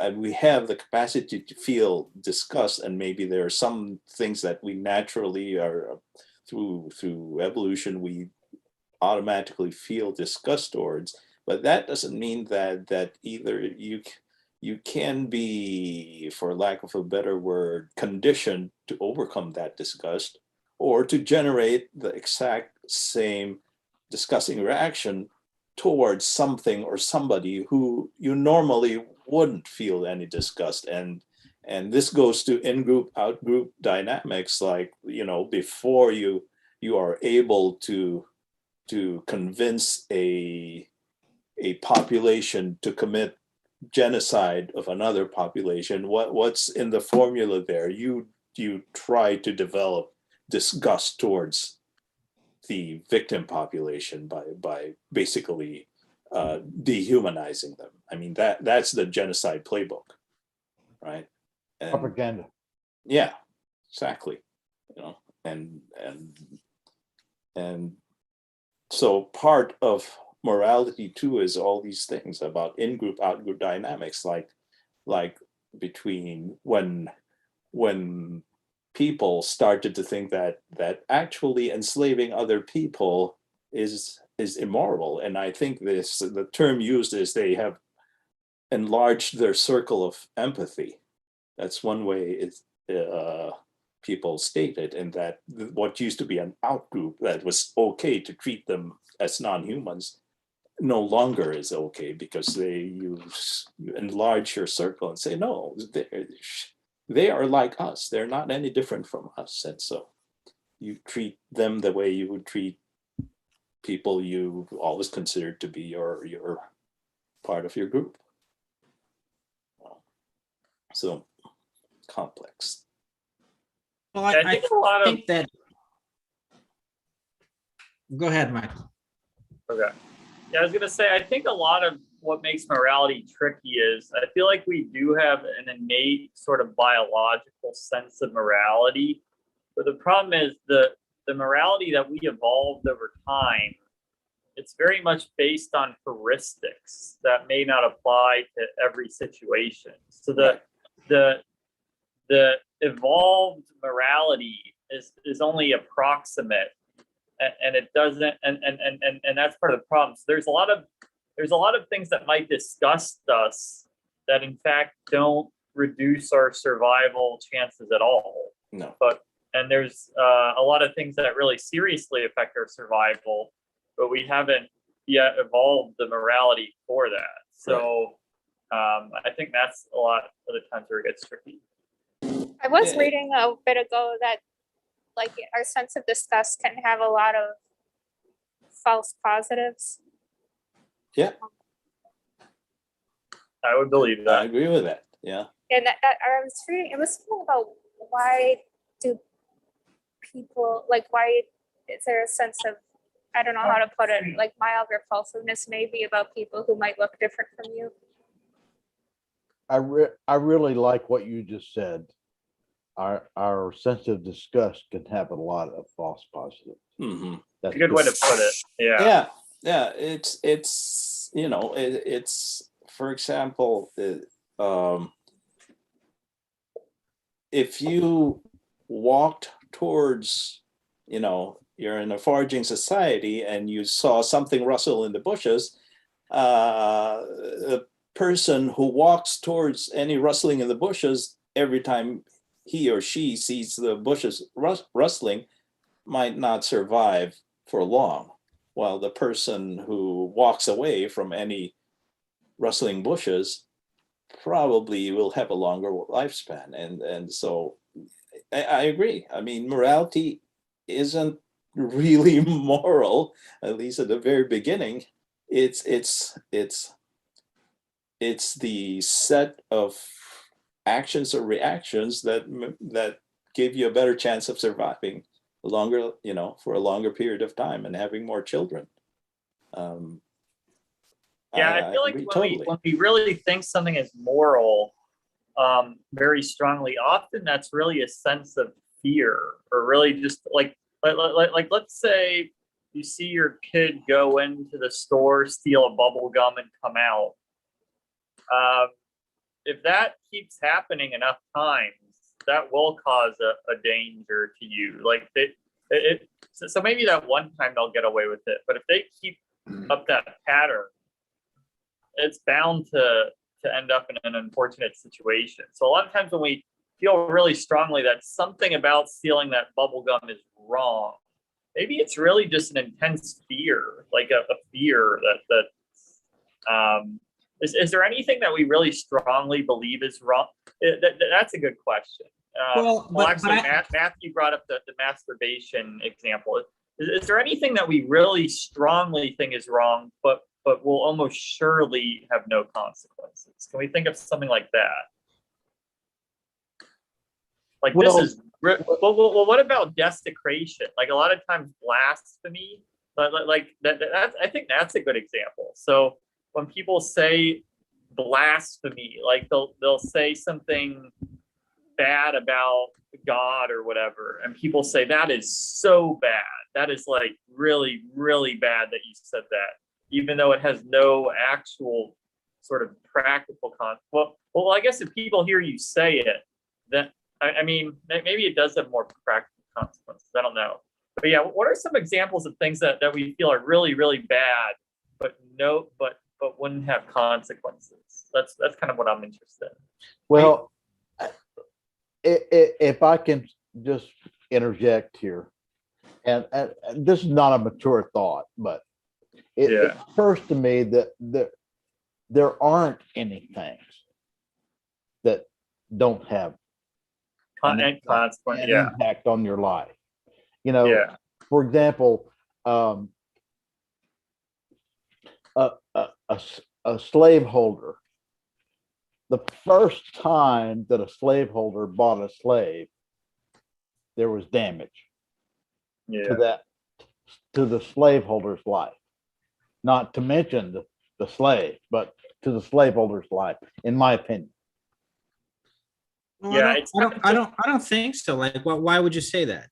[SPEAKER 2] And we have the capacity to feel disgust, and maybe there are some things that we naturally are through evolution we automatically feel disgust towards, but that doesn't mean that either you can be, for lack of a better word, conditioned to overcome that disgust, or to generate the exact same disgusting reaction towards something or somebody who you normally wouldn't feel any disgust. And this goes to in-group, out-group dynamics, like, before you are able to convince a population to commit genocide of another population, what's in the formula there? You try to develop disgust towards the victim population by basically dehumanizing them. I mean, that's the genocide playbook, right? And,
[SPEAKER 4] Propaganda.
[SPEAKER 2] yeah, exactly. And so part of morality too is all these things about in-group, out-group dynamics, like between when people started to think that actually enslaving other people is immoral. And I think the term used is they have enlarged their circle of empathy. That's one way people state it, and that what used to be an out group that was okay to treat them as non-humans no longer is okay because you enlarge your circle and say, no, they are like us. They're not any different from us. And so you treat them the way you would treat people you always considered to be your part of your group. So complex.
[SPEAKER 3] Well,
[SPEAKER 5] I think a lot of
[SPEAKER 3] think that. Go ahead, Michael.
[SPEAKER 5] Okay. Yeah, I was gonna say, I think a lot of what makes morality tricky is I feel like we do have an innate sort of biological sense of morality, but the problem is the morality that we evolved over time, it's very much based on heuristics that may not apply to every situation. So the evolved morality is only approximate, and it doesn't, and that's part of the problem. So there's a lot of things that might disgust us that in fact don't reduce our survival chances at all.
[SPEAKER 2] No.
[SPEAKER 5] And there's a lot of things that really seriously affect our survival, but we haven't yet evolved the morality for that. So I think that's a lot of the times where it gets tricky.
[SPEAKER 8] I was reading a bit ago that like our sense of disgust can have a lot of false positives.
[SPEAKER 2] Yeah,
[SPEAKER 5] I would believe
[SPEAKER 2] I
[SPEAKER 5] that.
[SPEAKER 2] agree with that. Yeah.
[SPEAKER 8] And that I was reading, it was something about why do people, like, why is there a sense of, I don't know how to put it, like mild repulsiveness maybe about people who might look different from you?
[SPEAKER 4] I really like what you just said. Our sense of disgust can have a lot of false positives.
[SPEAKER 2] Mm-hmm.
[SPEAKER 4] That's
[SPEAKER 5] Good way to put it. Yeah.
[SPEAKER 2] Yeah, it's you know, it's for example, if you walked towards, you know, you're in a foraging society and you saw something rustle in the bushes, a person who walks towards any rustling in the bushes every time he or she sees the bushes rustling might not survive for long, while the person who walks away from any rustling bushes probably will have a longer lifespan. And so I agree. I mean, morality isn't really moral, at least at the very beginning. It's the set of actions or reactions that give you a better chance of surviving longer, you know, for a longer period of time and having more children.
[SPEAKER 5] I feel like
[SPEAKER 2] agree
[SPEAKER 5] when we really think something is moral very strongly, often that's really a sense of fear, or really just like let's say you see your kid go into the store, steal a bubble gum and come out. If that keeps happening enough times, that will cause a danger to you. Like so maybe that one time they'll get away with it, but if they keep up that pattern, it's bound to end up in an unfortunate situation. So a lot of times when we feel really strongly that something about stealing that bubble gum is wrong, maybe it's really just an intense fear, like a fear that is there anything that we really strongly believe is wrong? That's a good question. Actually, Matthew brought up the masturbation example. Is there anything that we really strongly think is wrong, but will almost surely have no consequences? Can we think of something like that? Like well, this is well, what about desecration? Like a lot of times blasphemy, like that I think that's a good example. So when people say blasphemy, like they'll say something bad about God or whatever, and people say that is so bad. That is like really, really bad that you said that, even though it has no actual sort of practical consequence. Well, I guess if people hear you say it, then I mean, maybe it does have more practical consequences. I don't know. But yeah, what are some examples of things that we feel are really, really bad, but wouldn't have consequences? That's kind of what I'm interested in.
[SPEAKER 4] Well, if I can just interject here, and this is not a mature thought, but it
[SPEAKER 7] Yeah.
[SPEAKER 4] occurs to me that there aren't any things that don't have
[SPEAKER 7] And consequence,
[SPEAKER 4] an
[SPEAKER 7] yeah,
[SPEAKER 4] impact on your life. You know,
[SPEAKER 7] yeah,
[SPEAKER 4] for example, a slaveholder, the first time that a slaveholder bought a slave, there was damage
[SPEAKER 7] yeah.
[SPEAKER 4] to the slaveholder's life. Not to mention the slave, but to the slaveholder's life, in my opinion.
[SPEAKER 3] Well,
[SPEAKER 7] Yeah,
[SPEAKER 3] I don't think so. Like, why would you say that?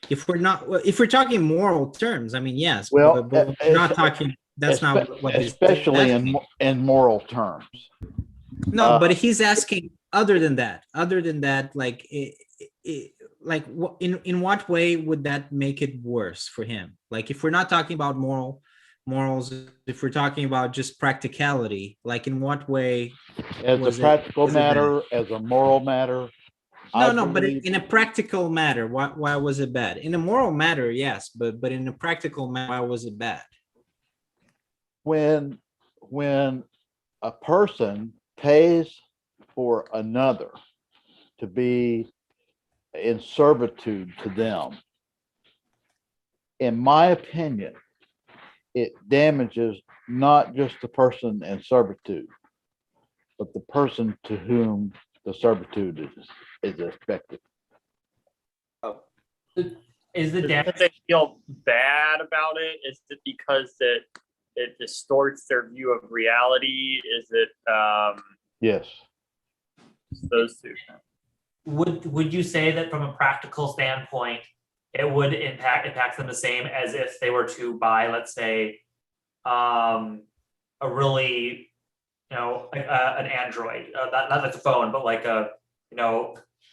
[SPEAKER 3] If we're talking moral terms, I mean, yes,
[SPEAKER 4] Well,
[SPEAKER 3] but we're not talking, that's not what he's
[SPEAKER 4] especially
[SPEAKER 3] asking.
[SPEAKER 4] in moral terms.
[SPEAKER 3] No, but he's asking other than that, like, like in what way would that make it worse for him? Like, if we're not talking about morals, if we're talking about just practicality, like in what way?
[SPEAKER 4] As
[SPEAKER 3] Was
[SPEAKER 4] a
[SPEAKER 3] it-
[SPEAKER 4] practical
[SPEAKER 3] was it bad?
[SPEAKER 4] matter, as a moral matter. I
[SPEAKER 3] No, but
[SPEAKER 4] believe-
[SPEAKER 3] in a practical matter, why was it bad? In a moral matter, yes, but in a practical matter, why was it bad?
[SPEAKER 4] when a person pays for another to be in servitude to them, in my opinion, it damages not just the person in servitude, but the person to whom the servitude is expected.
[SPEAKER 1] Is the
[SPEAKER 7] Is it
[SPEAKER 1] damage
[SPEAKER 7] that they feel bad about it? Is it because it distorts their view of reality? Is it
[SPEAKER 4] Yes.
[SPEAKER 7] those two things?
[SPEAKER 1] would you say that from a practical standpoint, it would impacts them the same as if they were to buy, let's say, a really, like, an Android, not like a phone, but like a,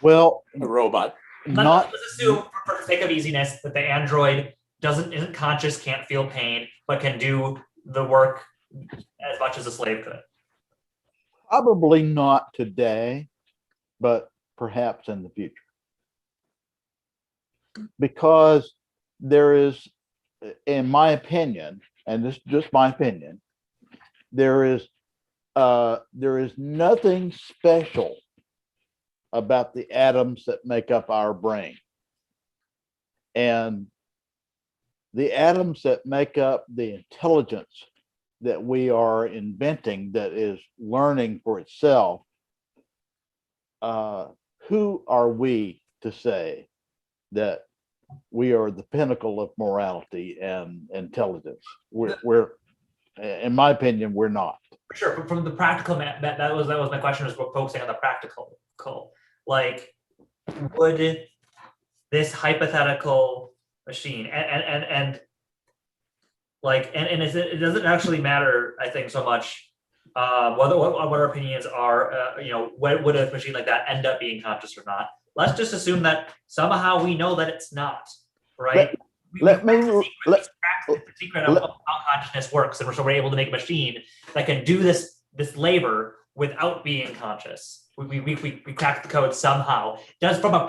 [SPEAKER 4] Well,
[SPEAKER 2] A robot.
[SPEAKER 4] not,
[SPEAKER 1] let's assume for the sake of easiness that the Android isn't conscious, can't feel pain, but can do the work as much as a slave could.
[SPEAKER 4] probably not today, but perhaps in the future. Because there is, in my opinion, and this is just my opinion, there is nothing special about the atoms that make up our brain. And the atoms that make up the intelligence that we are inventing, that is learning for itself, who are we to say that we are the pinnacle of morality and intelligence? We're in my opinion, we're not.
[SPEAKER 1] Sure, but from the practical, that was my question, was we're focusing on the practical. Like, would this hypothetical machine and like, and it doesn't actually matter, I think, so much what our opinions are. When would a machine like that end up being conscious or not? Let's just assume that somehow we know that it's not, right?
[SPEAKER 4] Let me
[SPEAKER 1] The secret of how consciousness works, and so we're able to make a machine that can do this labor without being conscious. We cracked the code somehow. Does, from a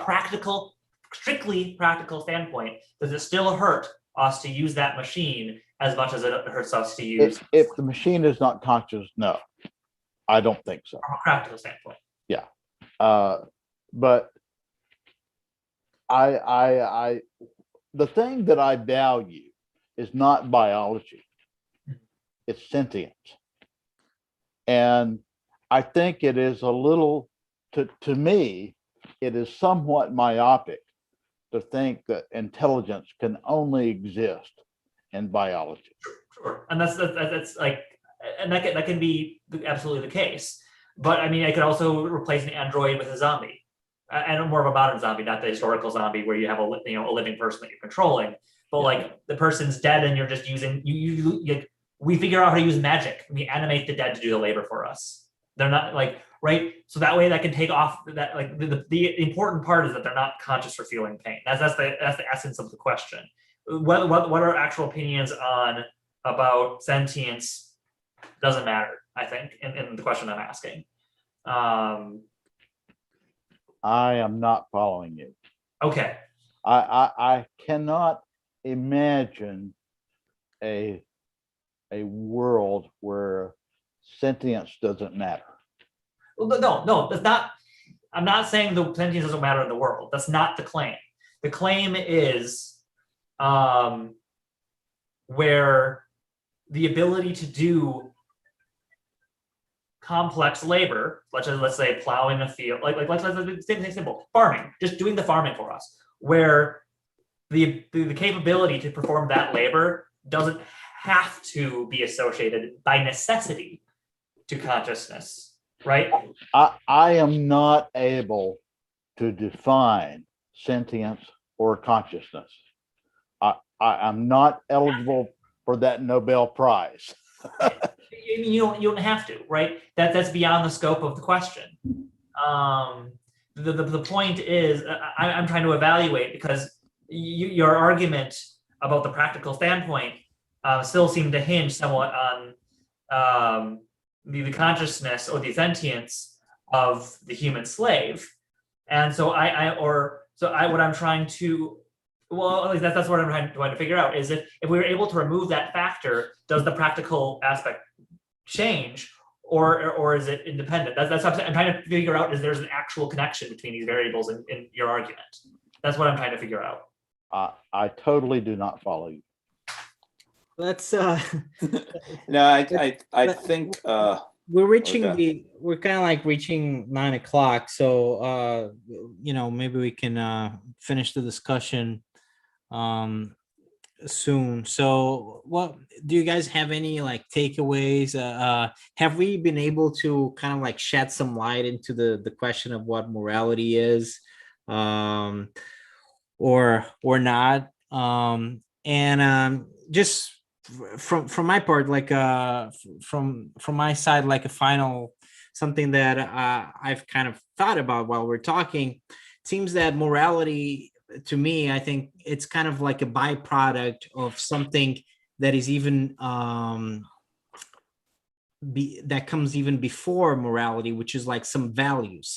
[SPEAKER 1] strictly practical standpoint, does it still hurt us to use that machine as much as it hurts us to use
[SPEAKER 4] if the machine is not conscious, no, I don't think so.
[SPEAKER 1] from a practical standpoint?
[SPEAKER 4] But I the thing that I value is not biology, it's sentience. And I think it is a little, to me, it is somewhat myopic to think that intelligence can only exist in biology.
[SPEAKER 1] Sure, and that's like, and that can be absolutely the case. But I mean, I could also replace an android with a zombie, and more of a modern zombie, not the historical zombie where you have a living person that you're controlling. But like, the person's dead and you're just using we figure out how to use magic. We animate the dead to do the labor for us. They're not like, right. So that way that can take off that, like, the important part is that they're not conscious or feeling pain. That's the essence of the question. What are actual opinions about sentience doesn't matter, I think, in the question I'm asking.
[SPEAKER 4] I am not following you.
[SPEAKER 1] Okay.
[SPEAKER 4] I cannot imagine a a world where sentience doesn't matter.
[SPEAKER 1] Well, no, that's not. I'm not saying the sentience doesn't matter in the world. That's not the claim. The claim is where the ability to do complex labor, let's say plowing a field, let's say simple farming, just doing the farming for us, where the capability to perform that labor doesn't have to be associated by necessity to consciousness, right?
[SPEAKER 4] I am not able to define sentience or consciousness. I'm not eligible for that Nobel Prize.
[SPEAKER 1] You don't have to, right? That's beyond the scope of the question. The point is, I'm trying to evaluate, because your argument about the practical standpoint still seemed to hinge somewhat on the consciousness or the sentience of the human slave. And so what I'm trying to, well, at least that's what I'm trying to figure out, is if we were able to remove that factor, does the practical aspect change, or is it independent? That's what I'm trying to figure out, is there's an actual connection between these variables in your argument. That's what I'm trying to figure out.
[SPEAKER 4] I totally do not follow you.
[SPEAKER 3] Let's
[SPEAKER 2] No, I think
[SPEAKER 3] we're reaching
[SPEAKER 2] Okay.
[SPEAKER 3] we're kind of like reaching 9 o'clock, so maybe we can finish the discussion soon. So what do you guys have any like takeaways? Have we been able to kind of like shed some light into the question of what morality is, or not? Just from my part, like from my side, like a final something that I've kind of thought about while we're talking. It seems that morality, to me, I think it's kind of like a byproduct of something that is even that comes even before morality, which is like some values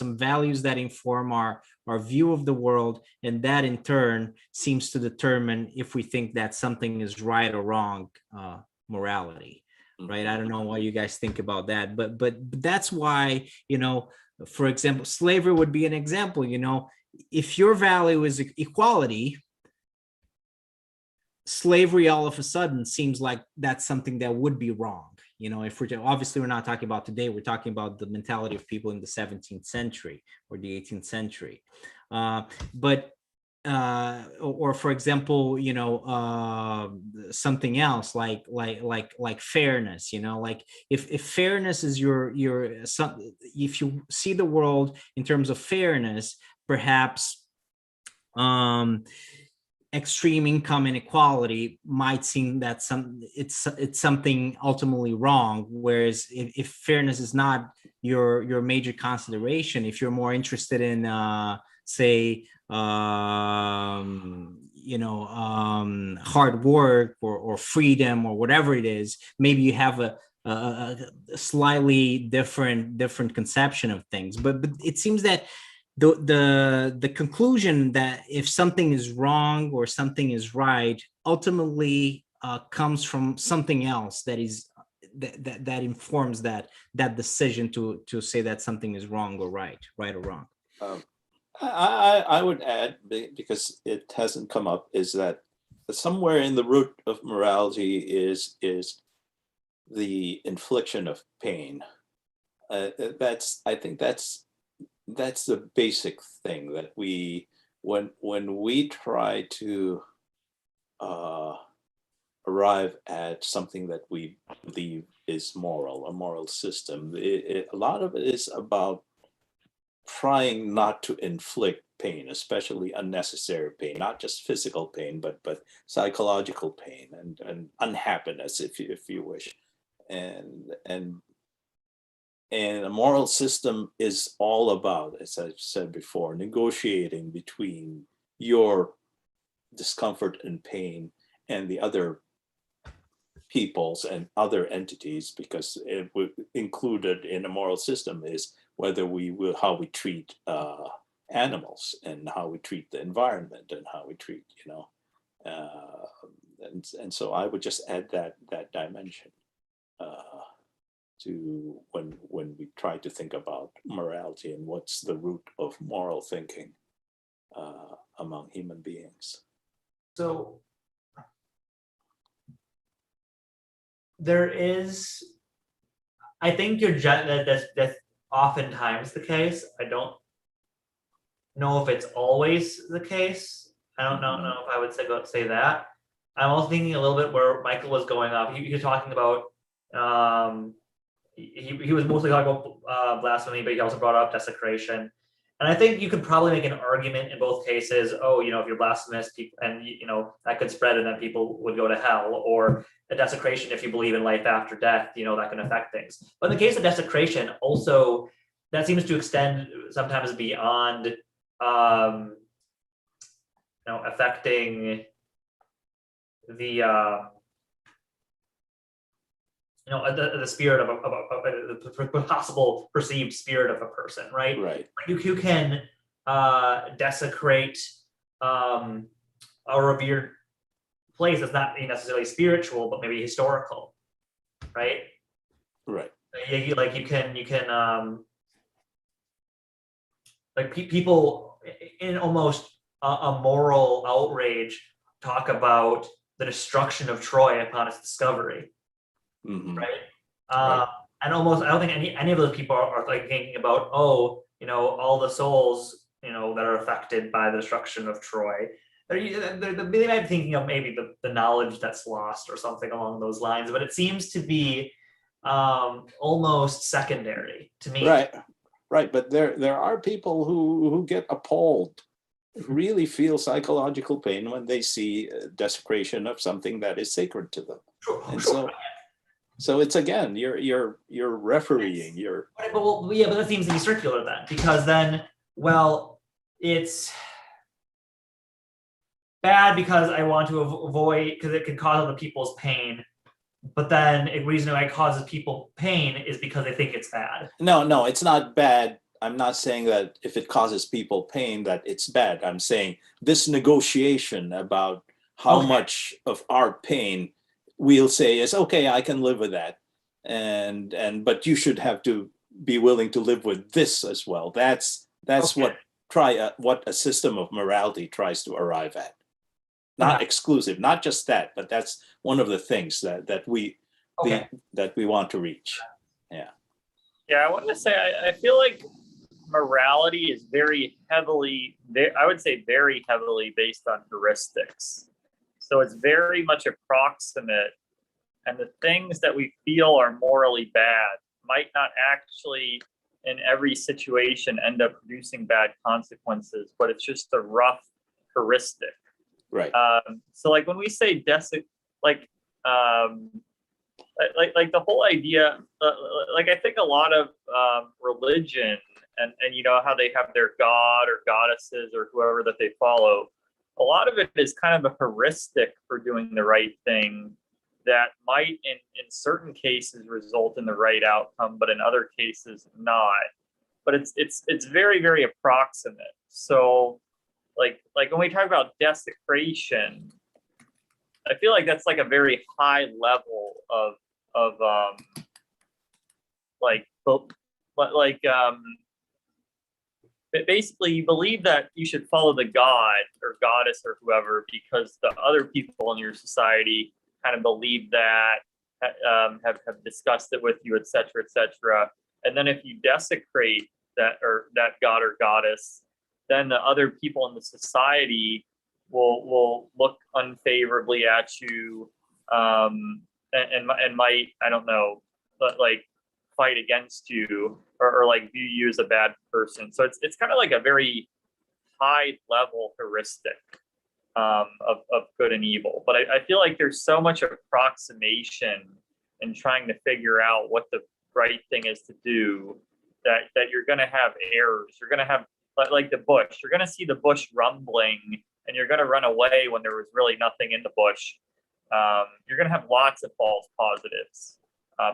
[SPEAKER 3] that inform our view of the world, and that in turn seems to determine if we think that something is right or wrong, morality, right? I don't know what you guys think about that, but that's why, for example, slavery would be an example. If your value is equality, slavery all of a sudden seems like that's something that would be wrong. If we're not talking about today, we're talking about the mentality of people in the 17th century or the 18th century. Or for example, something else like fairness, like if fairness is if you see the world in terms of fairness, perhaps extreme income inequality might seem that it's something ultimately wrong. Whereas if fairness is not your major consideration, if you're more interested in say hard work or freedom or whatever it is, maybe you have a slightly different conception of things. But it seems that the conclusion that if something is wrong or something is right ultimately comes from something else that is that informs that decision to say that something is wrong or right or wrong.
[SPEAKER 2] I would add, because it hasn't come up, is that somewhere in the root of morality is the infliction of pain. I think that's the basic thing that when we try to arrive at something that we believe is moral, a moral system, a lot of it is about trying not to inflict pain, especially unnecessary pain, not just physical pain, but psychological pain and unhappiness, if you wish. And a moral system is all about, as I've said before, negotiating between your discomfort and pain and the other peoples and other entities, because included in a moral system is how we treat animals and how we treat the environment and how we treat, and so I would just add that dimension. to when we try to think about morality and what's the root of moral thinking among human beings.
[SPEAKER 1] So there is, I think that's oftentimes the case. I don't know if it's always the case. I don't know if I would say that. I'm also thinking a little bit where Michael was going off. He was talking about he was mostly talking about blasphemy, but he also brought up desecration. And I think you could probably make an argument in both cases. Oh, if you're blasphemous, people, and that could spread, and then people would go to hell. Or a desecration, if you believe in life after death, that can affect things. But in the case of desecration, also that seems to extend sometimes beyond, affecting the the spirit of the possible perceived spirit of a person, right?
[SPEAKER 2] Right.
[SPEAKER 1] You can desecrate a revered place that's not necessarily spiritual, but maybe historical, right?
[SPEAKER 2] Right.
[SPEAKER 1] You can people in almost a moral outrage talk about the destruction of Troy upon its discovery.
[SPEAKER 2] Mhm.
[SPEAKER 1] Right.
[SPEAKER 2] Right.
[SPEAKER 1] And almost, I don't think any of those people are like thinking about, all the souls, that are affected by the destruction of Troy. They might be thinking of maybe the knowledge that's lost or something along those lines, but it seems to be almost secondary to me.
[SPEAKER 2] Right. But there are people who get appalled, really feel psychological pain when they see desecration of something that is sacred to them.
[SPEAKER 1] Sure.
[SPEAKER 2] So it's, again, you're refereeing.
[SPEAKER 1] But that seems to be circular then, because then, it's bad because I want to avoid, because it can cause other people's pain. But then the reason why it causes people pain is because they think it's bad.
[SPEAKER 2] No, it's not bad. I'm not saying that if it causes people pain that it's bad. I'm saying this negotiation about how much of our pain we'll say is okay, I can live with that, but you should have to be willing to live with this as well. That's what a system of morality tries to arrive at. Not exclusive, not just that, but that's one of the things that we want to reach.
[SPEAKER 5] Yeah, I want to say I feel like morality is very heavily based on heuristics. So it's very much approximate, and the things that we feel are morally bad might not actually in every situation end up producing bad consequences, but it's just a rough heuristic.
[SPEAKER 2] Right.
[SPEAKER 5] So like when we say like the whole idea, like I think a lot of religion and how they have their god or goddesses or whoever that they follow, a lot of it is kind of a heuristic for doing the right thing that might in certain cases result in the right outcome, but in other cases not. But it's very, very approximate. So like when we talk about desecration, I feel like that's like a very high level of basically you believe that you should follow the god or goddess or whoever because the other people in your society kind of believe that, have discussed it with you, etc., etc. And then if you desecrate that god or goddess, then the other people in the society will look unfavorably at you, and might, I don't know, but like fight against you or like view you as a bad person. So it's kind of like a very high level heuristic of good and evil. But I feel like there's so much approximation in trying to figure out what the right thing is to do that you're going to have errors. You're going to have like the bush. You're going to see the bush rumbling and you're going to run away when there was really nothing in the bush. You're going to have lots of false positives.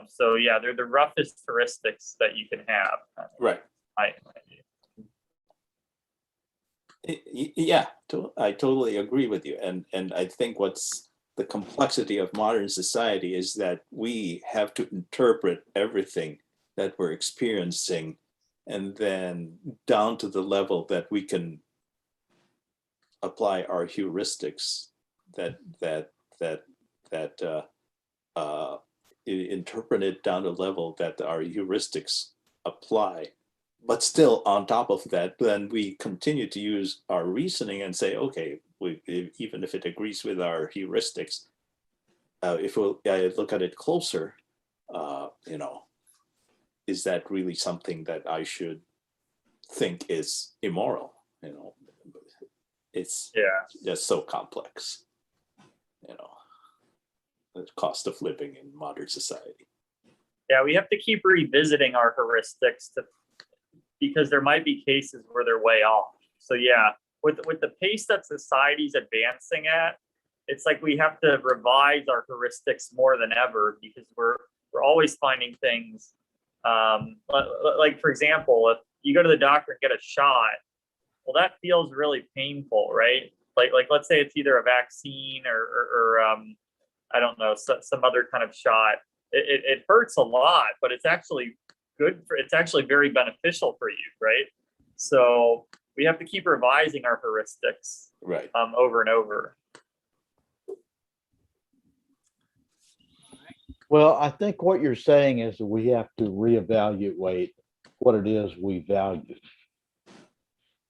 [SPEAKER 5] So yeah, they're the roughest heuristics that you can have.
[SPEAKER 2] Right. Yeah, I totally agree with you. And I think what's the complexity of modern society is that we have to interpret everything that we're experiencing, and then down to the level that we can apply our heuristics interpret it down to level that our heuristics apply. But still, on top of that, then we continue to use our reasoning and say, okay, even if it agrees with our heuristics, if we look at it closer, is that really something that I should think is immoral? It's just so complex. The cost of living in modern society.
[SPEAKER 5] Yeah, we have to keep revisiting our heuristics because there might be cases where they're way off. So yeah, with the pace that society's advancing at, it's like we have to revise our heuristics more than ever because we're always finding things. Like for example, if you go to the doctor and get a shot, well, that feels really painful, right? Like let's say it's either a vaccine or I don't know, some other kind of shot. It hurts a lot, but it's actually it's actually very beneficial for you, right? So we have to keep revising our heuristics
[SPEAKER 2] Right.
[SPEAKER 5] over and over.
[SPEAKER 4] Well, I think what you're saying is that we have to reevaluate what it is we value.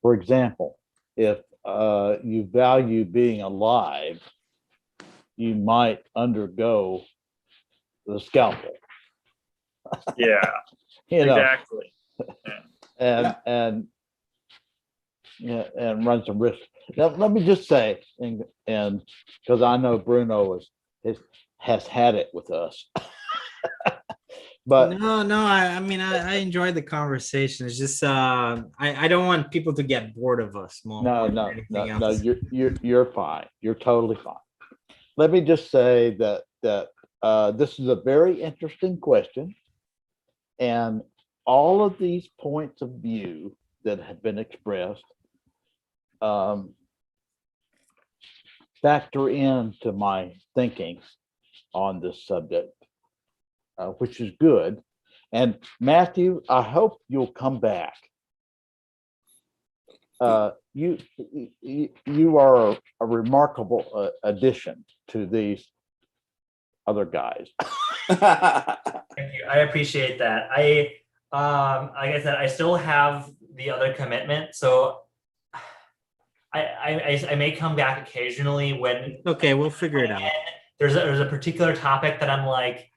[SPEAKER 4] For example, if you value being alive, you might undergo the scalpel.
[SPEAKER 5] Yeah, exactly.
[SPEAKER 4] And run some risk. Now, let me just say, and because I know Bruno has had it with us. But
[SPEAKER 3] no, I mean, I enjoyed the conversation. It's just I don't want people to get bored of us more.
[SPEAKER 4] no, you're fine. You're totally fine. Let me just say that this is a very interesting question, and all of these points of view that have been expressed factor into my thinking on this subject, which is good. And Matthew, I hope you'll come back. You are a remarkable addition to these other guys.
[SPEAKER 1] Thank you. I appreciate that. Like I said, I still have the other commitment, so I may come back occasionally when.
[SPEAKER 3] Okay, we'll figure it out.
[SPEAKER 1] There's a particular topic that I'm like,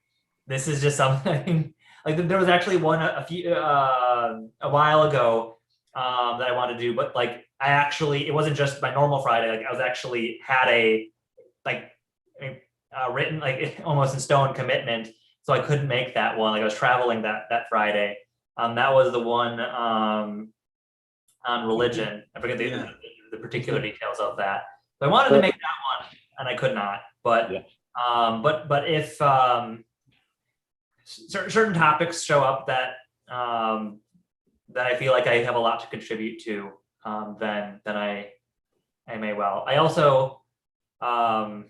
[SPEAKER 1] this is just something. Like there was actually one a while ago that I wanted to do, but like it wasn't just my normal Friday. Like I was actually had a written like almost in stone commitment, so I couldn't make that one. Like I was traveling that Friday. That was the one on religion. I forget the particular details of that. But I wanted to make that one, and I could not. But but if certain topics show up that that I feel like I have a lot to contribute to, then I may well. I also I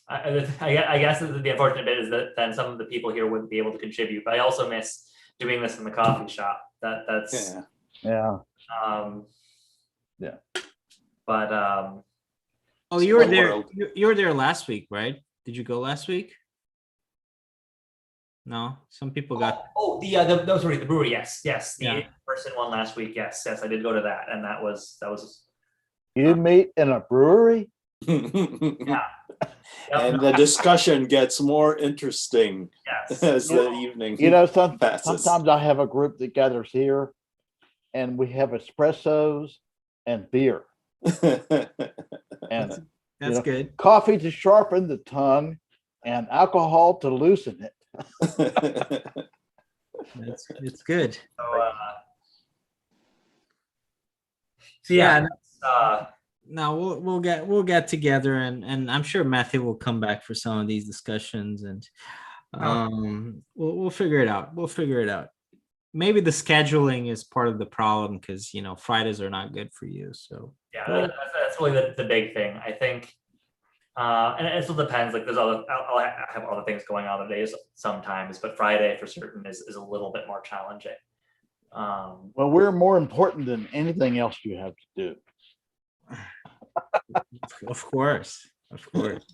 [SPEAKER 1] guess the unfortunate bit is that then some of the people here wouldn't be able to contribute. But I also miss doing this in the coffee shop. That's
[SPEAKER 4] yeah.
[SPEAKER 1] But
[SPEAKER 3] oh, you were
[SPEAKER 2] Small
[SPEAKER 3] there.
[SPEAKER 2] world.
[SPEAKER 3] You were there last week, right? Did you go last week? No, some people got.
[SPEAKER 1] those were the brewery. Yes, the
[SPEAKER 3] Yeah.
[SPEAKER 1] in-person one last week. Yes, I did go to that, and that was.
[SPEAKER 4] You meet in a brewery?
[SPEAKER 1] Yeah.
[SPEAKER 2] And the discussion gets more interesting
[SPEAKER 1] Yes.
[SPEAKER 2] as the evening passes.
[SPEAKER 4] Sometimes I have a group that gathers here, and we have espressos and beer, and
[SPEAKER 3] That's good.
[SPEAKER 4] coffee to sharpen the tongue, and alcohol to loosen it.
[SPEAKER 3] It's good.
[SPEAKER 1] So yeah.
[SPEAKER 3] No, we'll get together, and I'm sure Matthew will come back for some of these discussions, and we'll figure it out. We'll figure it out. Maybe the scheduling is part of the problem because Fridays are not good for you. So
[SPEAKER 1] that's really the big thing. I think And it still depends, like there's I'll have other things going on the days sometimes, but Friday for certain is a little bit more challenging.
[SPEAKER 4] Well, we're more important than anything else you have to do.
[SPEAKER 3] Of course, of course.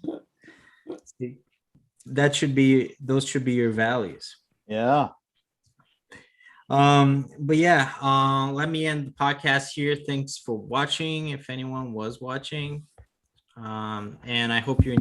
[SPEAKER 3] Those should be your values.
[SPEAKER 4] Yeah.
[SPEAKER 3] But yeah, let me end the podcast here. Thanks for watching, if anyone was watching. And I hope you enjoyed